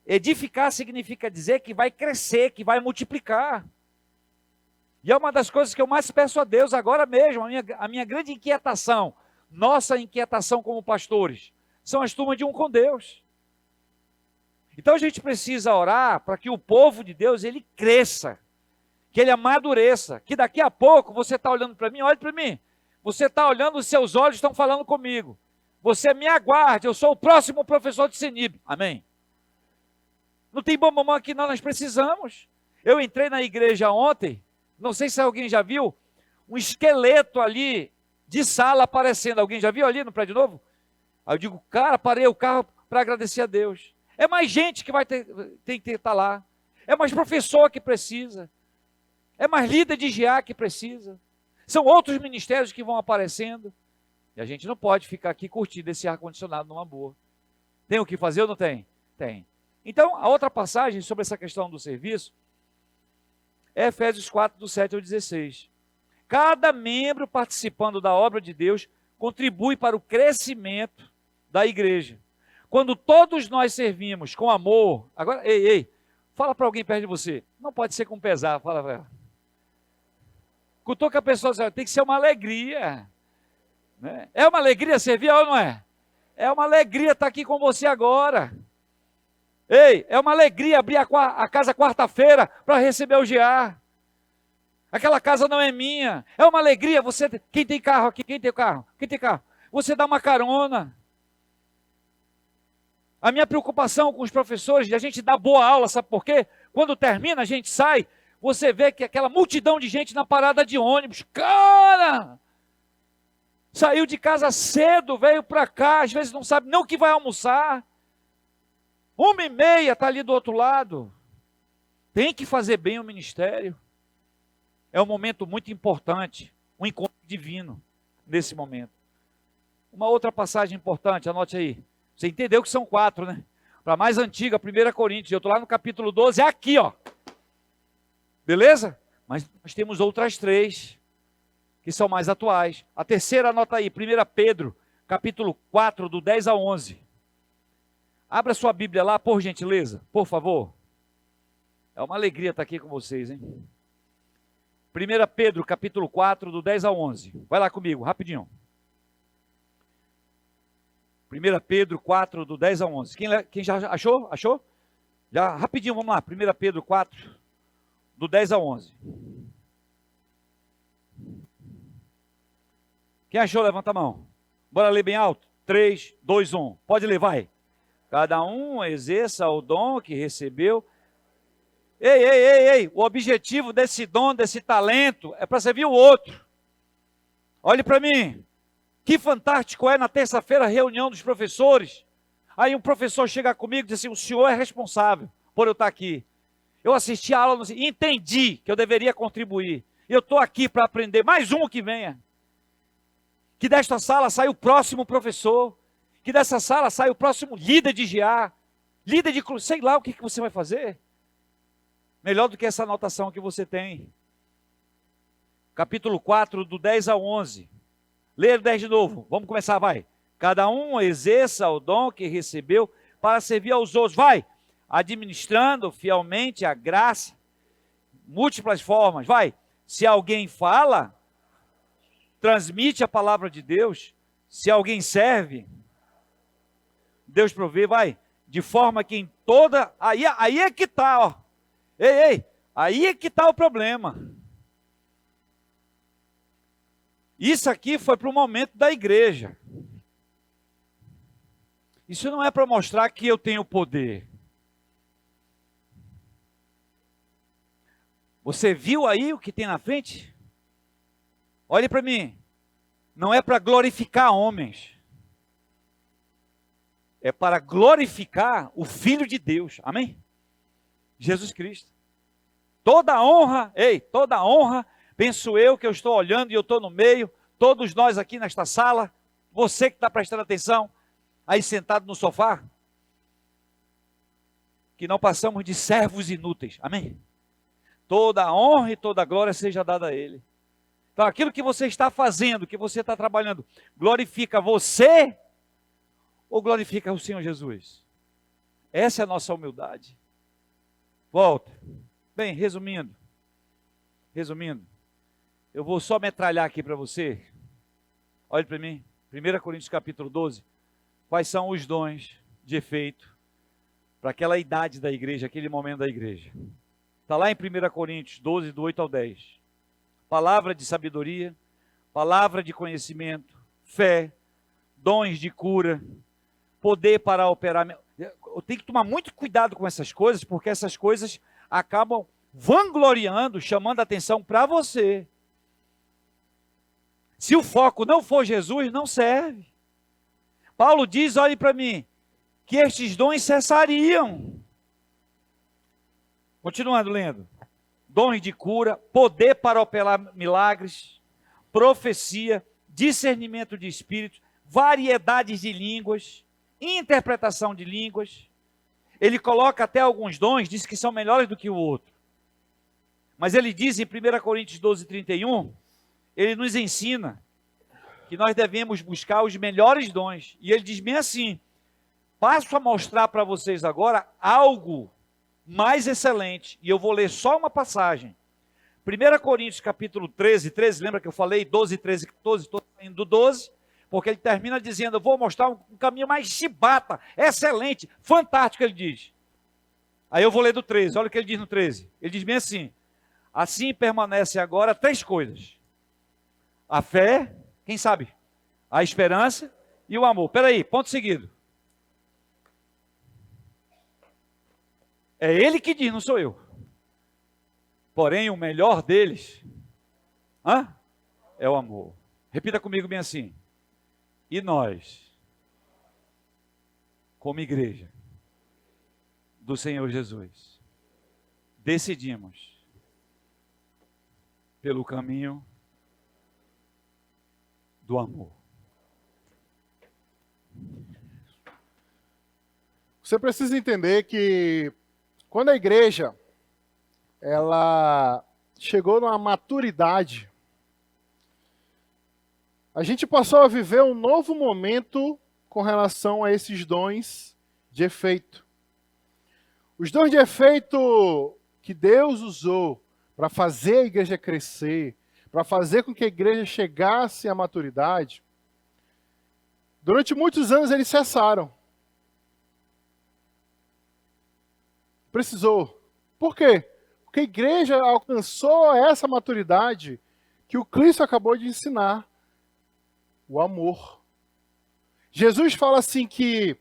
Edificar significa dizer que vai crescer, que vai multiplicar. E é uma das coisas que eu mais peço a Deus agora mesmo, a minha grande inquietação, nossa inquietação como pastores, são as turmas de um com Deus. Então a gente precisa orar para que o povo de Deus, ele cresça, que ele amadureça, que daqui a pouco você está olhando para mim, olhe para mim, você está olhando, os seus olhos estão falando comigo, você me aguarde, eu sou o próximo professor de CENIB, amém? Não tem bombom aqui não, nós precisamos. Eu entrei na igreja ontem, não sei se alguém já viu, um esqueleto ali de sala aparecendo, alguém já viu ali no prédio novo? Aí eu digo, cara, parei o carro para agradecer a Deus. É mais gente que tem que estar lá. É mais professor que precisa. É mais líder de GA que precisa. São outros ministérios que vão aparecendo. E a gente não pode ficar aqui curtindo esse ar-condicionado numa boa. Tem o que fazer ou não tem? Tem. Então, a outra passagem sobre essa questão do serviço é Efésios 4, do 7 ao 16. Cada membro participando da obra de Deus contribui para o crescimento da igreja. Quando todos nós servimos com amor, agora, ei, fala para alguém perto de você, não pode ser com pesar, fala para ela. Cutuca a pessoa, tem que ser uma alegria. Né? É uma alegria servir ou não é? É uma alegria estar aqui com você agora. Ei, é uma alegria abrir a casa quarta-feira para receber o GA. Aquela casa não é minha. É uma alegria, quem tem carro aqui, quem tem carro? Você dá uma carona. A minha preocupação com os professores, de a gente dar boa aula, sabe por quê? Quando termina, a gente sai, você vê que aquela multidão de gente na parada de ônibus, cara, saiu de casa cedo, veio para cá, às vezes não sabe nem o que vai almoçar. 1h30 está ali do outro lado. Tem que fazer bem o ministério. É um momento muito importante, um encontro divino nesse momento. Uma outra passagem importante, anote aí. Você entendeu que são 4, né? Para a mais antiga, 1 Coríntios. Eu estou lá no capítulo 12, é aqui, ó. Beleza? Mas nós temos outras 3, que são mais atuais. A terceira, anota aí, 1 Pedro, capítulo 4, do 10 a 11. Abra sua Bíblia lá, por gentileza, por favor. É uma alegria estar aqui com vocês, hein? 1 Pedro, capítulo 4, do 10 a 11. Vai lá comigo, rapidinho. 1 Pedro 4, do 10 a 11. Quem já achou? Achou? Já, rapidinho, vamos lá. 1 Pedro 4, do 10 a 11. Quem achou, levanta a mão. Bora ler bem alto? 3, 2, 1. Pode ler, vai. Cada um exerça o dom que recebeu. Ei. O objetivo desse dom, desse talento, é para servir o outro. Olhe para mim. Que fantástico é na terça-feira a reunião dos professores. Aí um professor chega comigo e diz assim, o senhor é responsável por eu estar aqui. Eu assisti a aula e entendi que eu deveria contribuir. Eu estou aqui para aprender. Mais um que venha. Que desta sala saia o próximo professor. Que dessa sala saia o próximo líder de GA. Líder de clube. Sei lá o que você vai fazer. Melhor do que essa anotação que você tem. Capítulo 4, do 10 ao 11. Leia o 10 de novo. Vamos começar, vai. Cada um exerça o dom que recebeu para servir aos outros. Vai. Administrando fielmente a graça. Múltiplas formas. Vai. Se alguém fala, transmite a palavra de Deus. Se alguém serve, Deus provê, vai. De forma que em toda... Aí é que está, ó. Ei. Aí é que está o problema. Isso aqui foi para o momento da igreja. Isso não é para mostrar que eu tenho poder. Você viu aí o que tem na frente? Olhe para mim. Não é para glorificar homens. É para glorificar o Filho de Deus. Amém? Jesus Cristo. Toda honra, penso eu que eu estou olhando e eu estou no meio, todos nós aqui nesta sala, você que está prestando atenção, aí sentado no sofá, que não passamos de servos inúteis. Amém? Toda a honra e toda a glória seja dada a Ele. Então aquilo que você está fazendo, que você está trabalhando, glorifica você ou glorifica o Senhor Jesus? Essa é a nossa humildade. Volta. Bem, resumindo, eu vou só metralhar aqui para você. Olhe para mim, 1 Coríntios capítulo 12, quais são os dons de efeito para aquela idade da igreja, aquele momento da igreja. Está lá em 1 Coríntios 12, do 8 ao 10. Palavra de sabedoria, palavra de conhecimento, fé, dons de cura, poder para operar. Eu tenho que tomar muito cuidado com essas coisas, porque essas coisas acabam vangloriando, chamando a atenção para você. Se o foco não for Jesus, não serve. Paulo diz, olhe para mim, que estes dons cessariam. Continuando lendo. Dons de cura, poder para operar milagres, profecia, discernimento de espíritos, variedades de línguas, interpretação de línguas. Ele coloca até alguns dons, diz que são melhores do que o outro. Mas ele diz em 1 Coríntios 12, 31, ele nos ensina que nós devemos buscar os melhores dons. E ele diz bem assim, passo a mostrar para vocês agora algo mais excelente. E eu vou ler só uma passagem. 1 Coríntios capítulo 13, lembra que eu falei 12, 13, 14, estou saindo do 12, porque ele termina dizendo, eu vou mostrar um caminho mais chibata, excelente, fantástico, ele diz. Aí eu vou ler do 13, olha o que ele diz no 13. Ele diz bem assim, assim permanecem agora 3 coisas. A fé, quem sabe? A esperança e o amor. Espera aí, ponto seguido. É ele que diz, não sou eu. Porém, o melhor deles é o amor. Repita comigo bem assim. E nós, como igreja do Senhor Jesus, decidimos pelo caminho do amor. Você precisa entender que quando a igreja ela chegou numa maturidade, a gente passou a viver um novo momento com relação a esses dons de efeito. Os dons de efeito que Deus usou para fazer a igreja crescer, para fazer com que a igreja chegasse à maturidade, durante muitos anos eles cessaram. Precisou. Por quê? Porque a igreja alcançou essa maturidade que o Cristo acabou de ensinar. O amor. Jesus fala assim que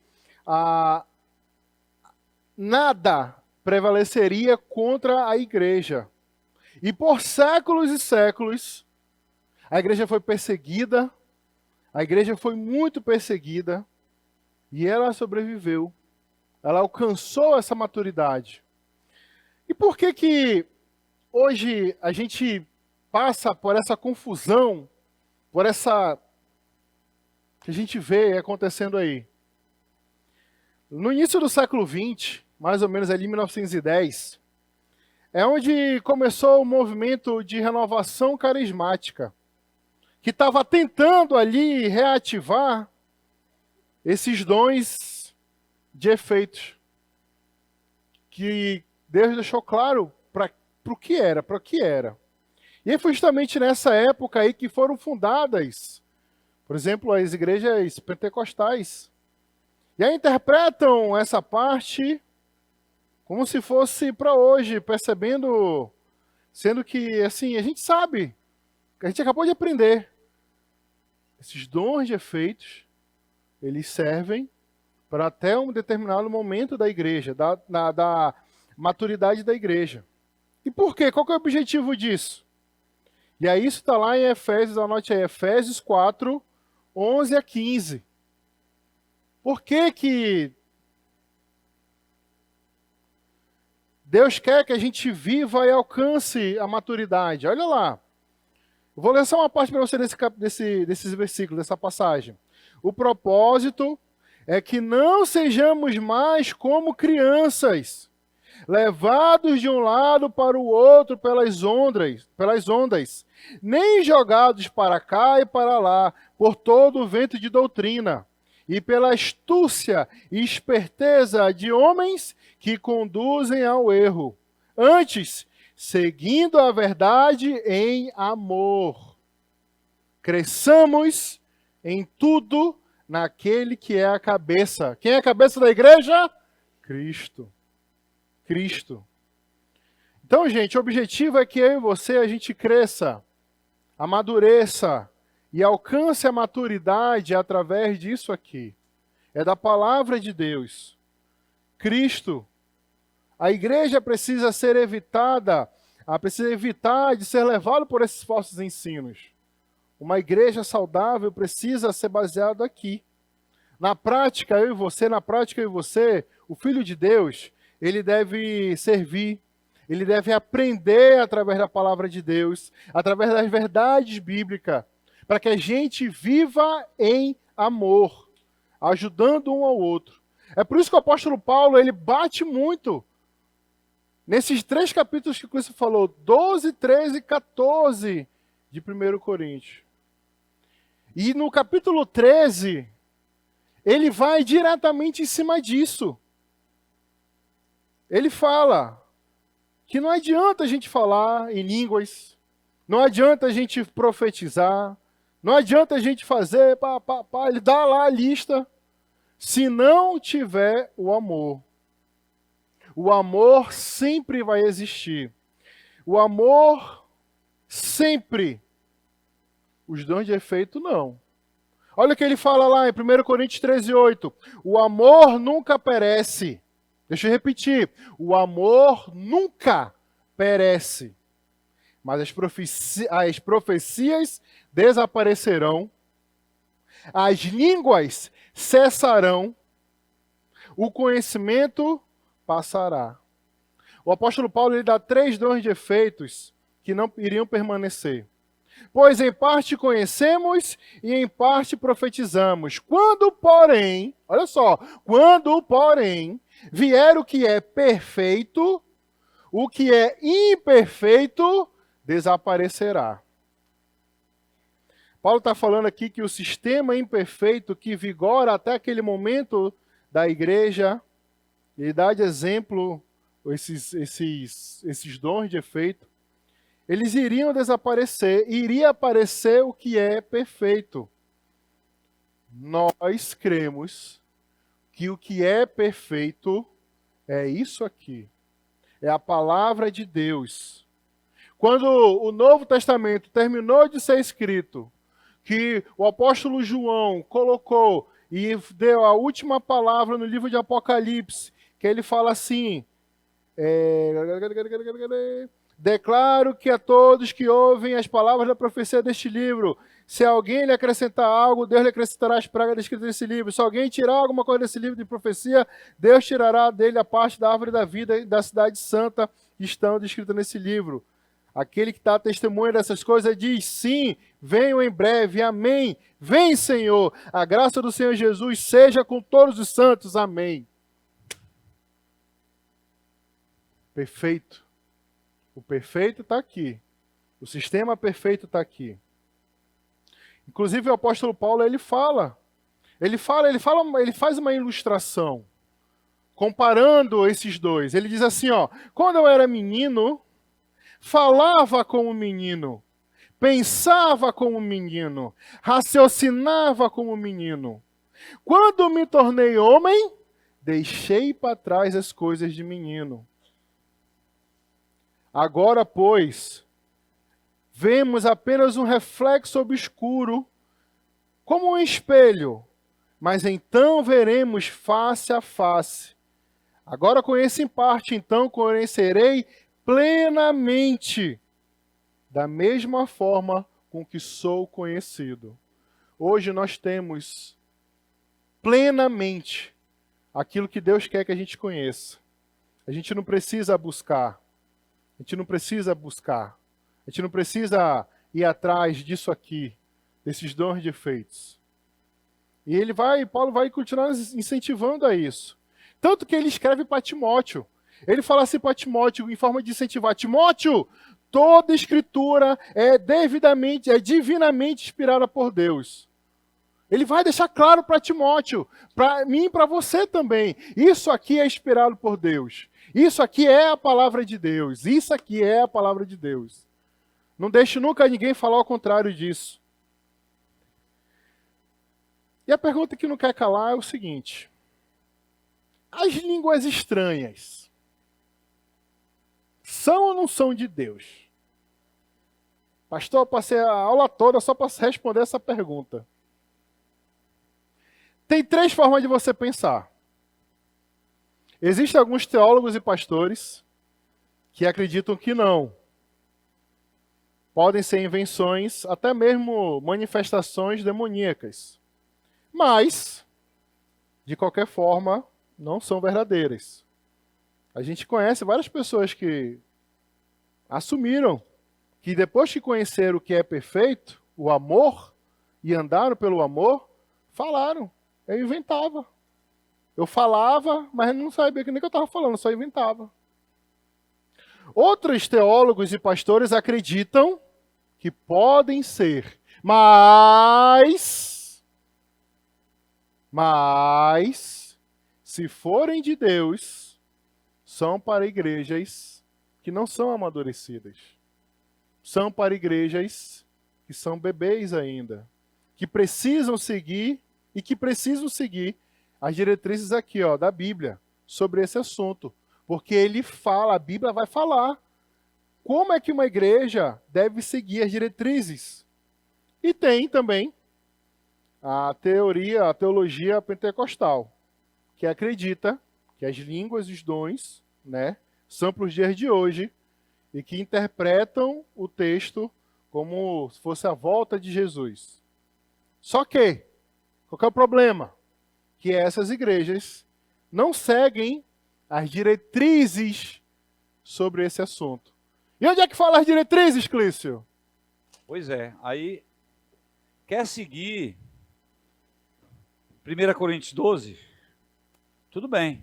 nada prevaleceria contra a igreja. E por séculos e séculos, a igreja foi perseguida, a igreja foi muito perseguida, e ela sobreviveu. Ela alcançou essa maturidade. E por que que hoje a gente passa por essa confusão, por essa que a gente vê acontecendo aí? No início do século XX, mais ou menos ali em 1910, é onde começou o movimento de renovação carismática, que estava tentando ali reativar esses dons de efeitos, que Deus deixou claro para o que era. E foi justamente nessa época aí que foram fundadas, por exemplo, as igrejas pentecostais. E aí interpretam essa parte como se fosse para hoje, percebendo, sendo que, assim, a gente sabe, a gente acabou de aprender, esses dons de efeitos, eles servem para até um determinado momento da igreja, da maturidade da igreja. E por quê? Qual que é o objetivo disso? E aí isso está lá em Efésios, anote aí, Efésios 4, 11 a 15. Por que que Deus quer que a gente viva e alcance a maturidade? Olha lá. Eu vou ler só uma parte para você desses versículos, dessa passagem. O propósito é que não sejamos mais como crianças, levados de um lado para o outro pelas ondas, nem jogados para cá e para lá, por todo o vento de doutrina, e pela astúcia e esperteza de homens que conduzem ao erro. Antes, seguindo a verdade em amor, cresçamos em tudo naquele que é a cabeça. Quem é a cabeça da igreja? Cristo. Cristo. Então, gente, o objetivo é que eu e você, a gente cresça, amadureça e alcance a maturidade através disso aqui. É da palavra de Deus. Cristo. A igreja precisa ser evitada, precisa evitar de ser levada por esses falsos ensinos. Uma igreja saudável precisa ser baseada aqui. Na prática, eu e você, o Filho de Deus, ele deve servir, ele deve aprender através da palavra de Deus, através das verdades bíblicas, para que a gente viva em amor, ajudando um ao outro. É por isso que o apóstolo Paulo, ele bate muito nesses 3 capítulos que o Cristo falou, 12, 13 e 14 de 1 Coríntios. E no capítulo 13, ele vai diretamente em cima disso. Ele fala que não adianta a gente falar em línguas, não adianta a gente profetizar, não adianta a gente fazer, ele dá lá a lista, se não tiver o amor. O amor sempre vai existir. O amor sempre. Os dons de efeito, não. Olha o que ele fala lá em 1 Coríntios 13, 8. O amor nunca perece. Deixa eu repetir. O amor nunca perece. Mas as profecias desaparecerão. As línguas cessarão. O conhecimento passará. O apóstolo Paulo ele dá 3 dons de efeitos que não iriam permanecer. Pois em parte conhecemos e em parte profetizamos. Quando, porém, olha só, quando, porém, vier o que é perfeito, o que é imperfeito desaparecerá. Paulo está falando aqui que o sistema imperfeito que vigora até aquele momento da igreja, ele dá de exemplo esses dons de efeito, eles iriam desaparecer, iria aparecer o que é perfeito. Nós cremos que o que é perfeito é isso aqui. É a palavra de Deus. Quando o Novo Testamento terminou de ser escrito, que o apóstolo João colocou e deu a última palavra no livro de Apocalipse, que ele fala assim, declaro que a todos que ouvem as palavras da profecia deste livro, se alguém lhe acrescentar algo, Deus lhe acrescentará as pragas descritas nesse livro. Se alguém tirar alguma coisa desse livro de profecia, Deus tirará dele a parte da árvore da vida e da cidade santa que estão descritas nesse livro. Aquele que está testemunha dessas coisas diz, sim, venho em breve, amém. Vem, Senhor, a graça do Senhor Jesus seja com todos os santos, amém. Perfeito. O perfeito está aqui. O sistema perfeito está aqui. Inclusive o apóstolo Paulo, ele faz uma ilustração, comparando esses dois. Ele diz assim, ó, quando eu era menino, falava como menino, pensava como menino, raciocinava como menino. Quando me tornei homem, deixei para trás as coisas de menino. Agora, pois, vemos apenas um reflexo obscuro, como um espelho, mas então veremos face a face. Agora conheço em parte, então conhecerei plenamente, da mesma forma com que sou conhecido. Hoje nós temos plenamente aquilo que Deus quer que a gente conheça. A gente não precisa buscar. A gente não precisa buscar. A gente não precisa ir atrás disso aqui, desses dons de efeitos. E Paulo vai continuar incentivando a isso. Tanto que ele escreve para Timóteo. Ele fala assim para Timóteo, em forma de incentivar, Timóteo, toda escritura é divinamente inspirada por Deus. Ele vai deixar claro para Timóteo, para mim e para você também. Isso aqui é inspirado por Deus. Isso aqui é a palavra de Deus. Isso aqui é a palavra de Deus. Não deixe nunca ninguém falar o contrário disso. E a pergunta que não quer calar é o seguinte. As línguas estranhas são ou não são de Deus? Pastor, eu passei a aula toda só para responder essa pergunta. Tem 3 formas de você pensar. Existem alguns teólogos e pastores que acreditam que não. Podem ser invenções, até mesmo manifestações demoníacas. Mas, de qualquer forma, não são verdadeiras. A gente conhece várias pessoas que assumiram que depois que conheceram o que é perfeito, o amor, e andaram pelo amor, falaram. Eu inventava. Eu falava, mas não sabia que nem que eu estava falando, só inventava. Outros teólogos e pastores acreditam que podem ser, mas, se forem de Deus, são para igrejas que não são amadurecidas. São para igrejas que são bebês ainda, que precisam seguir as diretrizes aqui, ó, da Bíblia sobre esse assunto. Porque ele fala, a Bíblia vai falar como é que uma igreja deve seguir as diretrizes. E tem também a teologia pentecostal, que acredita que as línguas e os dons, né, são para os dias de hoje e que interpretam o texto como se fosse a volta de Jesus. Só que, qual que é o problema? Que essas igrejas não seguem as diretrizes sobre esse assunto. E onde é que fala as diretrizes, Clício? Pois é, aí quer seguir 1 Coríntios 12? Tudo bem.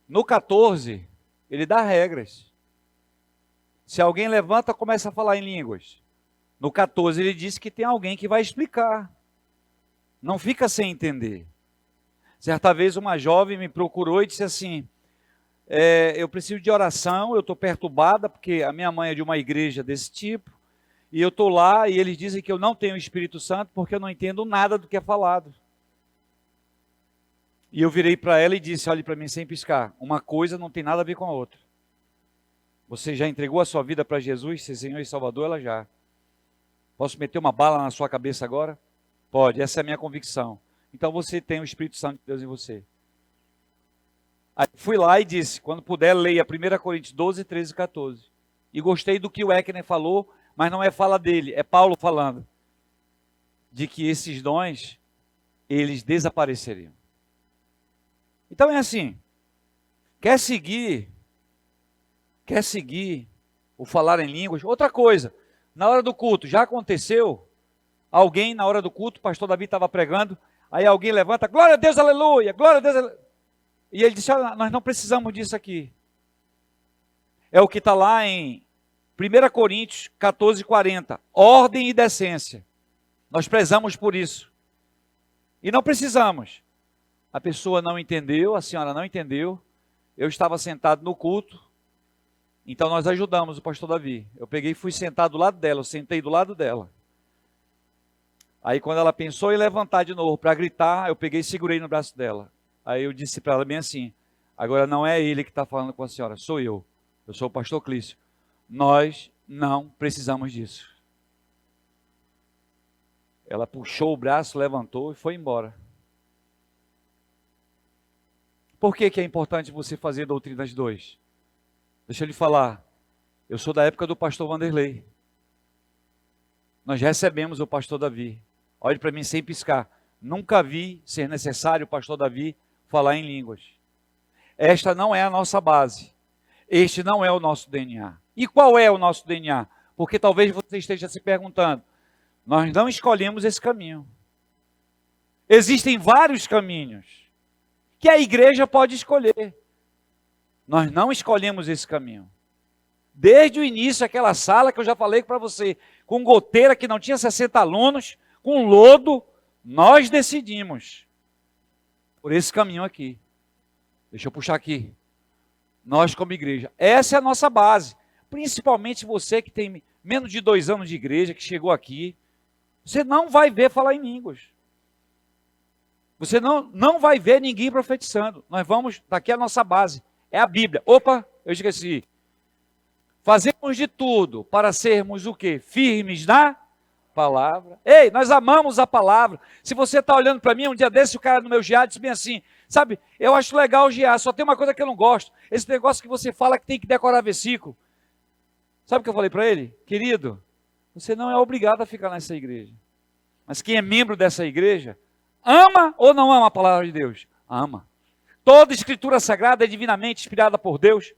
No 14, ele dá regras. Se alguém levanta, começa a falar em línguas. No 14, ele diz que tem alguém que vai explicar. Não fica sem entender. Certa vez uma jovem me procurou e disse assim, eu preciso de oração, eu estou perturbada, porque a minha mãe é de uma igreja desse tipo, e eu estou lá e eles dizem que eu não tenho o Espírito Santo porque eu não entendo nada do que é falado. E eu virei para ela e disse, olhe para mim sem piscar, uma coisa não tem nada a ver com a outra. Você já entregou a sua vida para Jesus, ser Senhor e Salvador? Ela já. Posso meter uma bala na sua cabeça agora? Pode, essa é a minha convicção. Então você tem o Espírito Santo de Deus em você. Aí fui lá e disse, quando puder, leia 1 Coríntios 12, 13 e 14. E gostei do que o Eckner falou, mas não é fala dele, é Paulo falando. De que esses dons, eles desapareceriam. Então é assim, quer seguir o falar em línguas? Outra coisa, na hora do culto, já aconteceu, alguém na hora do culto, o pastor Davi estava pregando, aí alguém levanta, glória a Deus, aleluia, glória a Deus, aleluia. E ele disse, nós não precisamos disso aqui. É o que está lá em 1 Coríntios 14, 40. Ordem e decência. Nós prezamos por isso. E não precisamos. A pessoa não entendeu, a senhora não entendeu. Eu estava sentado no culto. Então nós ajudamos o pastor Davi. Eu peguei e fui sentar do lado dela. Eu sentei do lado dela. Aí quando ela pensou em levantar de novo para gritar, eu peguei e segurei no braço dela. Aí eu disse para ela bem assim, agora não é ele que está falando com a senhora, sou eu. Eu sou o pastor Clício. Nós não precisamos disso. Ela puxou o braço, levantou e foi embora. Por que é importante você fazer Doutrinas 2? Deixa eu lhe falar. Eu sou da época do pastor Vanderlei. Nós recebemos o pastor Davi. Olhe para mim sem piscar. Nunca vi ser necessário o pastor Davi falar em línguas. Esta não é a nossa base. Este não é o nosso DNA. E qual é o nosso DNA? Porque talvez você esteja se perguntando. Nós não escolhemos esse caminho. Existem vários caminhos que a igreja pode escolher. Nós não escolhemos esse caminho. Desde o início, aquela sala que eu já falei para você, com goteira que não tinha 60 alunos, com lodo, nós decidimos por esse caminho aqui. Deixa eu puxar aqui. Nós como igreja. Essa é a nossa base. Principalmente você que tem menos de 2 anos de igreja, que chegou aqui. Você não vai ver falar em línguas. Você não vai ver ninguém profetizando. Nós vamos, daqui a nossa base. É a Bíblia. Opa, eu esqueci. Fazemos de tudo para sermos o quê? Firmes na palavra. Ei, nós amamos a palavra. Se você está olhando para mim, um dia desse o cara no meu GA disse bem assim, sabe, eu acho legal o GA, só tem uma coisa que eu não gosto. Esse negócio que você fala que tem que decorar versículo. Sabe o que eu falei para ele? Querido, você não é obrigado a ficar nessa igreja. Mas quem é membro dessa igreja, ama ou não ama a palavra de Deus? Ama. Toda escritura sagrada é divinamente inspirada por Deus.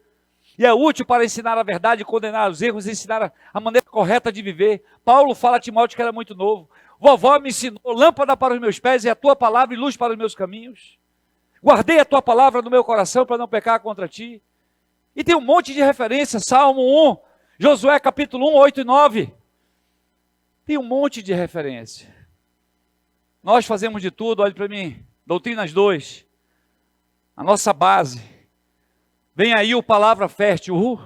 E é útil para ensinar a verdade, condenar os erros, ensinar a maneira correta de viver. Paulo fala a Timóteo que era muito novo. Vovó me ensinou, lâmpada para os meus pés e a tua palavra e luz para os meus caminhos. Guardei a tua palavra no meu coração para não pecar contra ti. E tem um monte de referências, Salmo 1, Josué capítulo 1, 8 e 9. Tem um monte de referência. Nós fazemos de tudo, olhe para mim, Doutrinas 2, a nossa base. Vem aí o palavra fértil,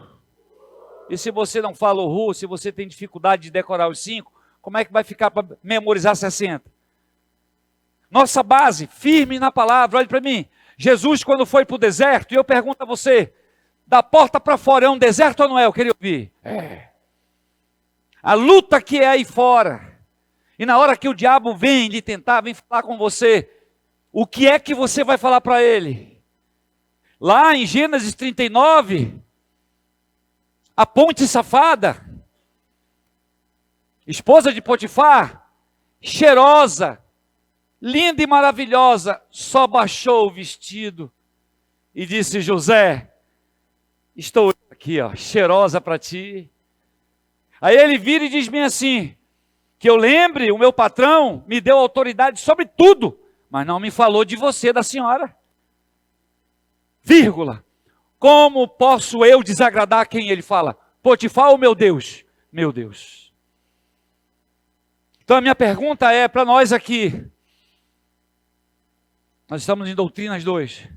E se você não fala o se você tem dificuldade de decorar os 5, como é que vai ficar para memorizar 60? Nossa base, firme na palavra, olhe para mim. Jesus quando foi para o deserto, e eu pergunto a você, da porta para fora é um deserto ou não é? Eu queria ouvir. É. A luta que é aí fora. E na hora que o diabo vem lhe tentar, vem falar com você, o que é que você vai falar para ele? Lá em Gênesis 39, a ponte safada, esposa de Potifar, cheirosa, linda e maravilhosa, só baixou o vestido e disse, José, estou aqui, ó, cheirosa para ti. Aí ele vira e diz bem assim, que eu lembre, o meu patrão me deu autoridade sobre tudo, mas não me falou de você, da senhora. Vírgula. Como posso eu desagradar quem ele fala? Potifar ou meu Deus? Meu Deus. Então a minha pergunta é para nós aqui. Nós estamos em Doutrinas 2.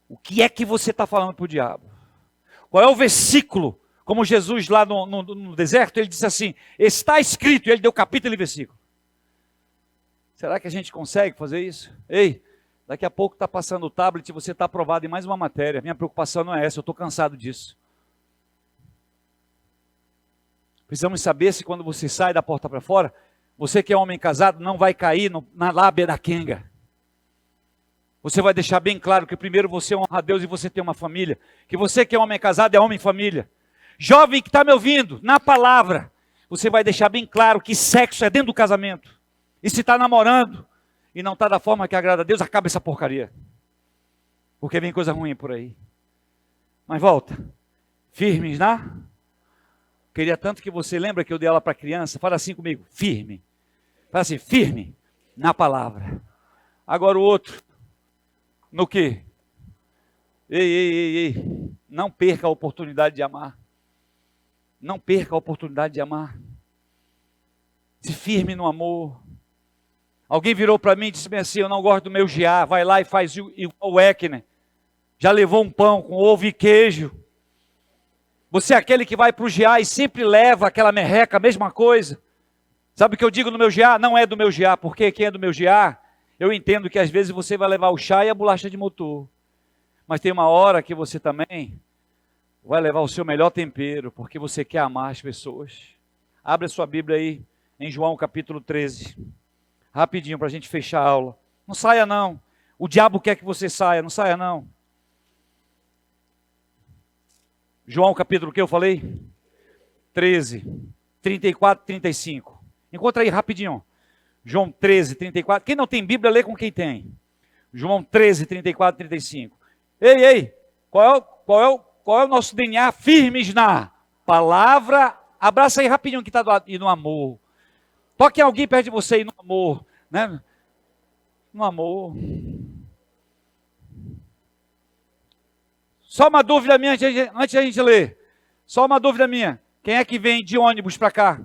O que é que você está falando para o diabo? Qual é o versículo? Como Jesus lá no deserto, ele disse assim, está escrito, e ele deu capítulo e versículo. Será que a gente consegue fazer isso? Ei, daqui a pouco está passando o tablet e você está aprovado em mais uma matéria. Minha preocupação não é essa, eu estou cansado disso. Precisamos saber se quando você sai da porta para fora, você que é homem casado não vai cair na lábia da quenga. Você vai deixar bem claro que primeiro você honra a Deus e você tem uma família. Que você que é homem casado é homem família. Jovem que está me ouvindo, na palavra, você vai deixar bem claro que sexo é dentro do casamento. E se está namorando e não está da forma que agrada a Deus, acaba essa porcaria. Porque vem coisa ruim por aí. Mas volta. Firmes Queria tanto que você lembra que eu dei ela para criança. Fala assim comigo, firme. Fala assim, firme na palavra. Agora o outro. No quê? Ei. Não perca a oportunidade de amar. Não perca a oportunidade de amar. Se firme no amor. Alguém virou para mim e disse bem assim, eu não gosto do meu GA. Vai lá e faz igual o Eckner. Já levou um pão com ovo e queijo. Você é aquele que vai para o GA e sempre leva aquela merreca, a mesma coisa. Sabe o que eu digo no meu GA? Não é do meu GA, porque quem é do meu GA, eu entendo que às vezes você vai levar o chá e a bolacha de motor. Mas tem uma hora que você também vai levar o seu melhor tempero, porque você quer amar as pessoas. Abre a sua Bíblia aí, em João capítulo 13. Rapidinho, para a gente fechar a aula. Não saia não. O diabo quer que você saia, não saia não. João capítulo que eu falei? 13, 34, 35. Encontra aí rapidinho. João 13, 34. Quem não tem Bíblia, lê com quem tem. João 13, 34, 35. Ei, qual é o nosso DNA? Firmes na palavra. Abraça aí rapidinho que está do lado. E no amor. Toque em alguém perto de você e no amor. Né? No amor. Só uma dúvida minha antes da gente ler. Só uma dúvida minha. Quem é que vem de ônibus para cá?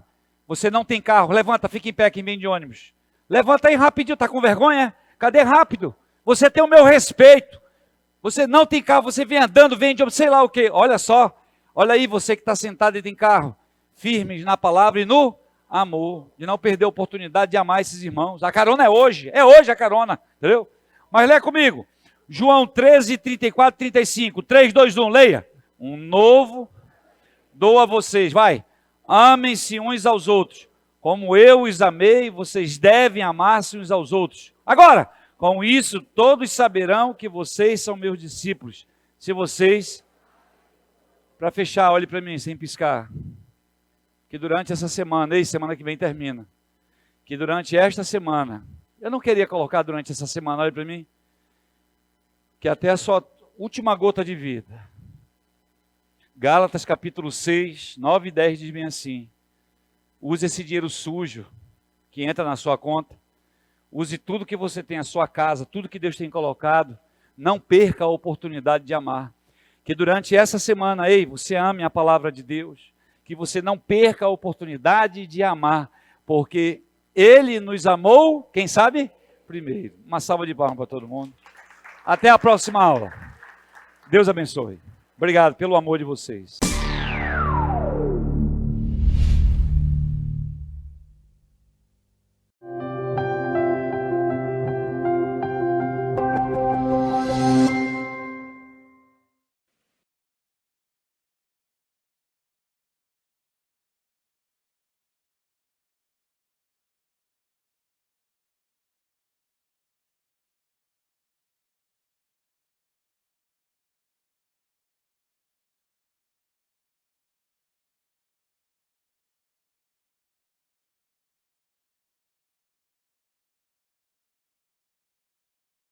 Você não tem carro. Levanta, fica em pé quem vem de ônibus. Levanta aí rapidinho. Está com vergonha? Cadê rápido? Você tem o meu respeito. Você não tem carro, você vem andando, vem de ônibus, sei lá o quê. Olha só. Olha aí você que está sentado e tem carro. Firmes na palavra e no amor. De não perder a oportunidade de amar esses irmãos. A carona é hoje. É hoje a carona. Entendeu? Mas lê comigo. João 13, 34, 35. 3, 2, 1, leia. Um novo dou a vocês. Vai. Amem-se uns aos outros. Como eu os amei, vocês devem amar-se uns aos outros. Agora, com isso, todos saberão que vocês são meus discípulos. Se vocês... Para fechar, olhe para mim, sem piscar. Que durante essa semana, semana que vem termina. Que durante esta semana... Eu não queria colocar durante essa semana, olhe para mim. Que até a sua última gota de vida. Gálatas capítulo 6, 9 e 10 diz bem assim. Use esse dinheiro sujo que entra na sua conta. Use tudo que você tem, a sua casa, tudo que Deus tem colocado. Não perca a oportunidade de amar. Que durante essa semana, você ame a palavra de Deus. Que você não perca a oportunidade de amar. Porque Ele nos amou, quem sabe? Primeiro. Uma salva de palmas para todo mundo. Até a próxima aula. Deus abençoe. Obrigado pelo amor de vocês.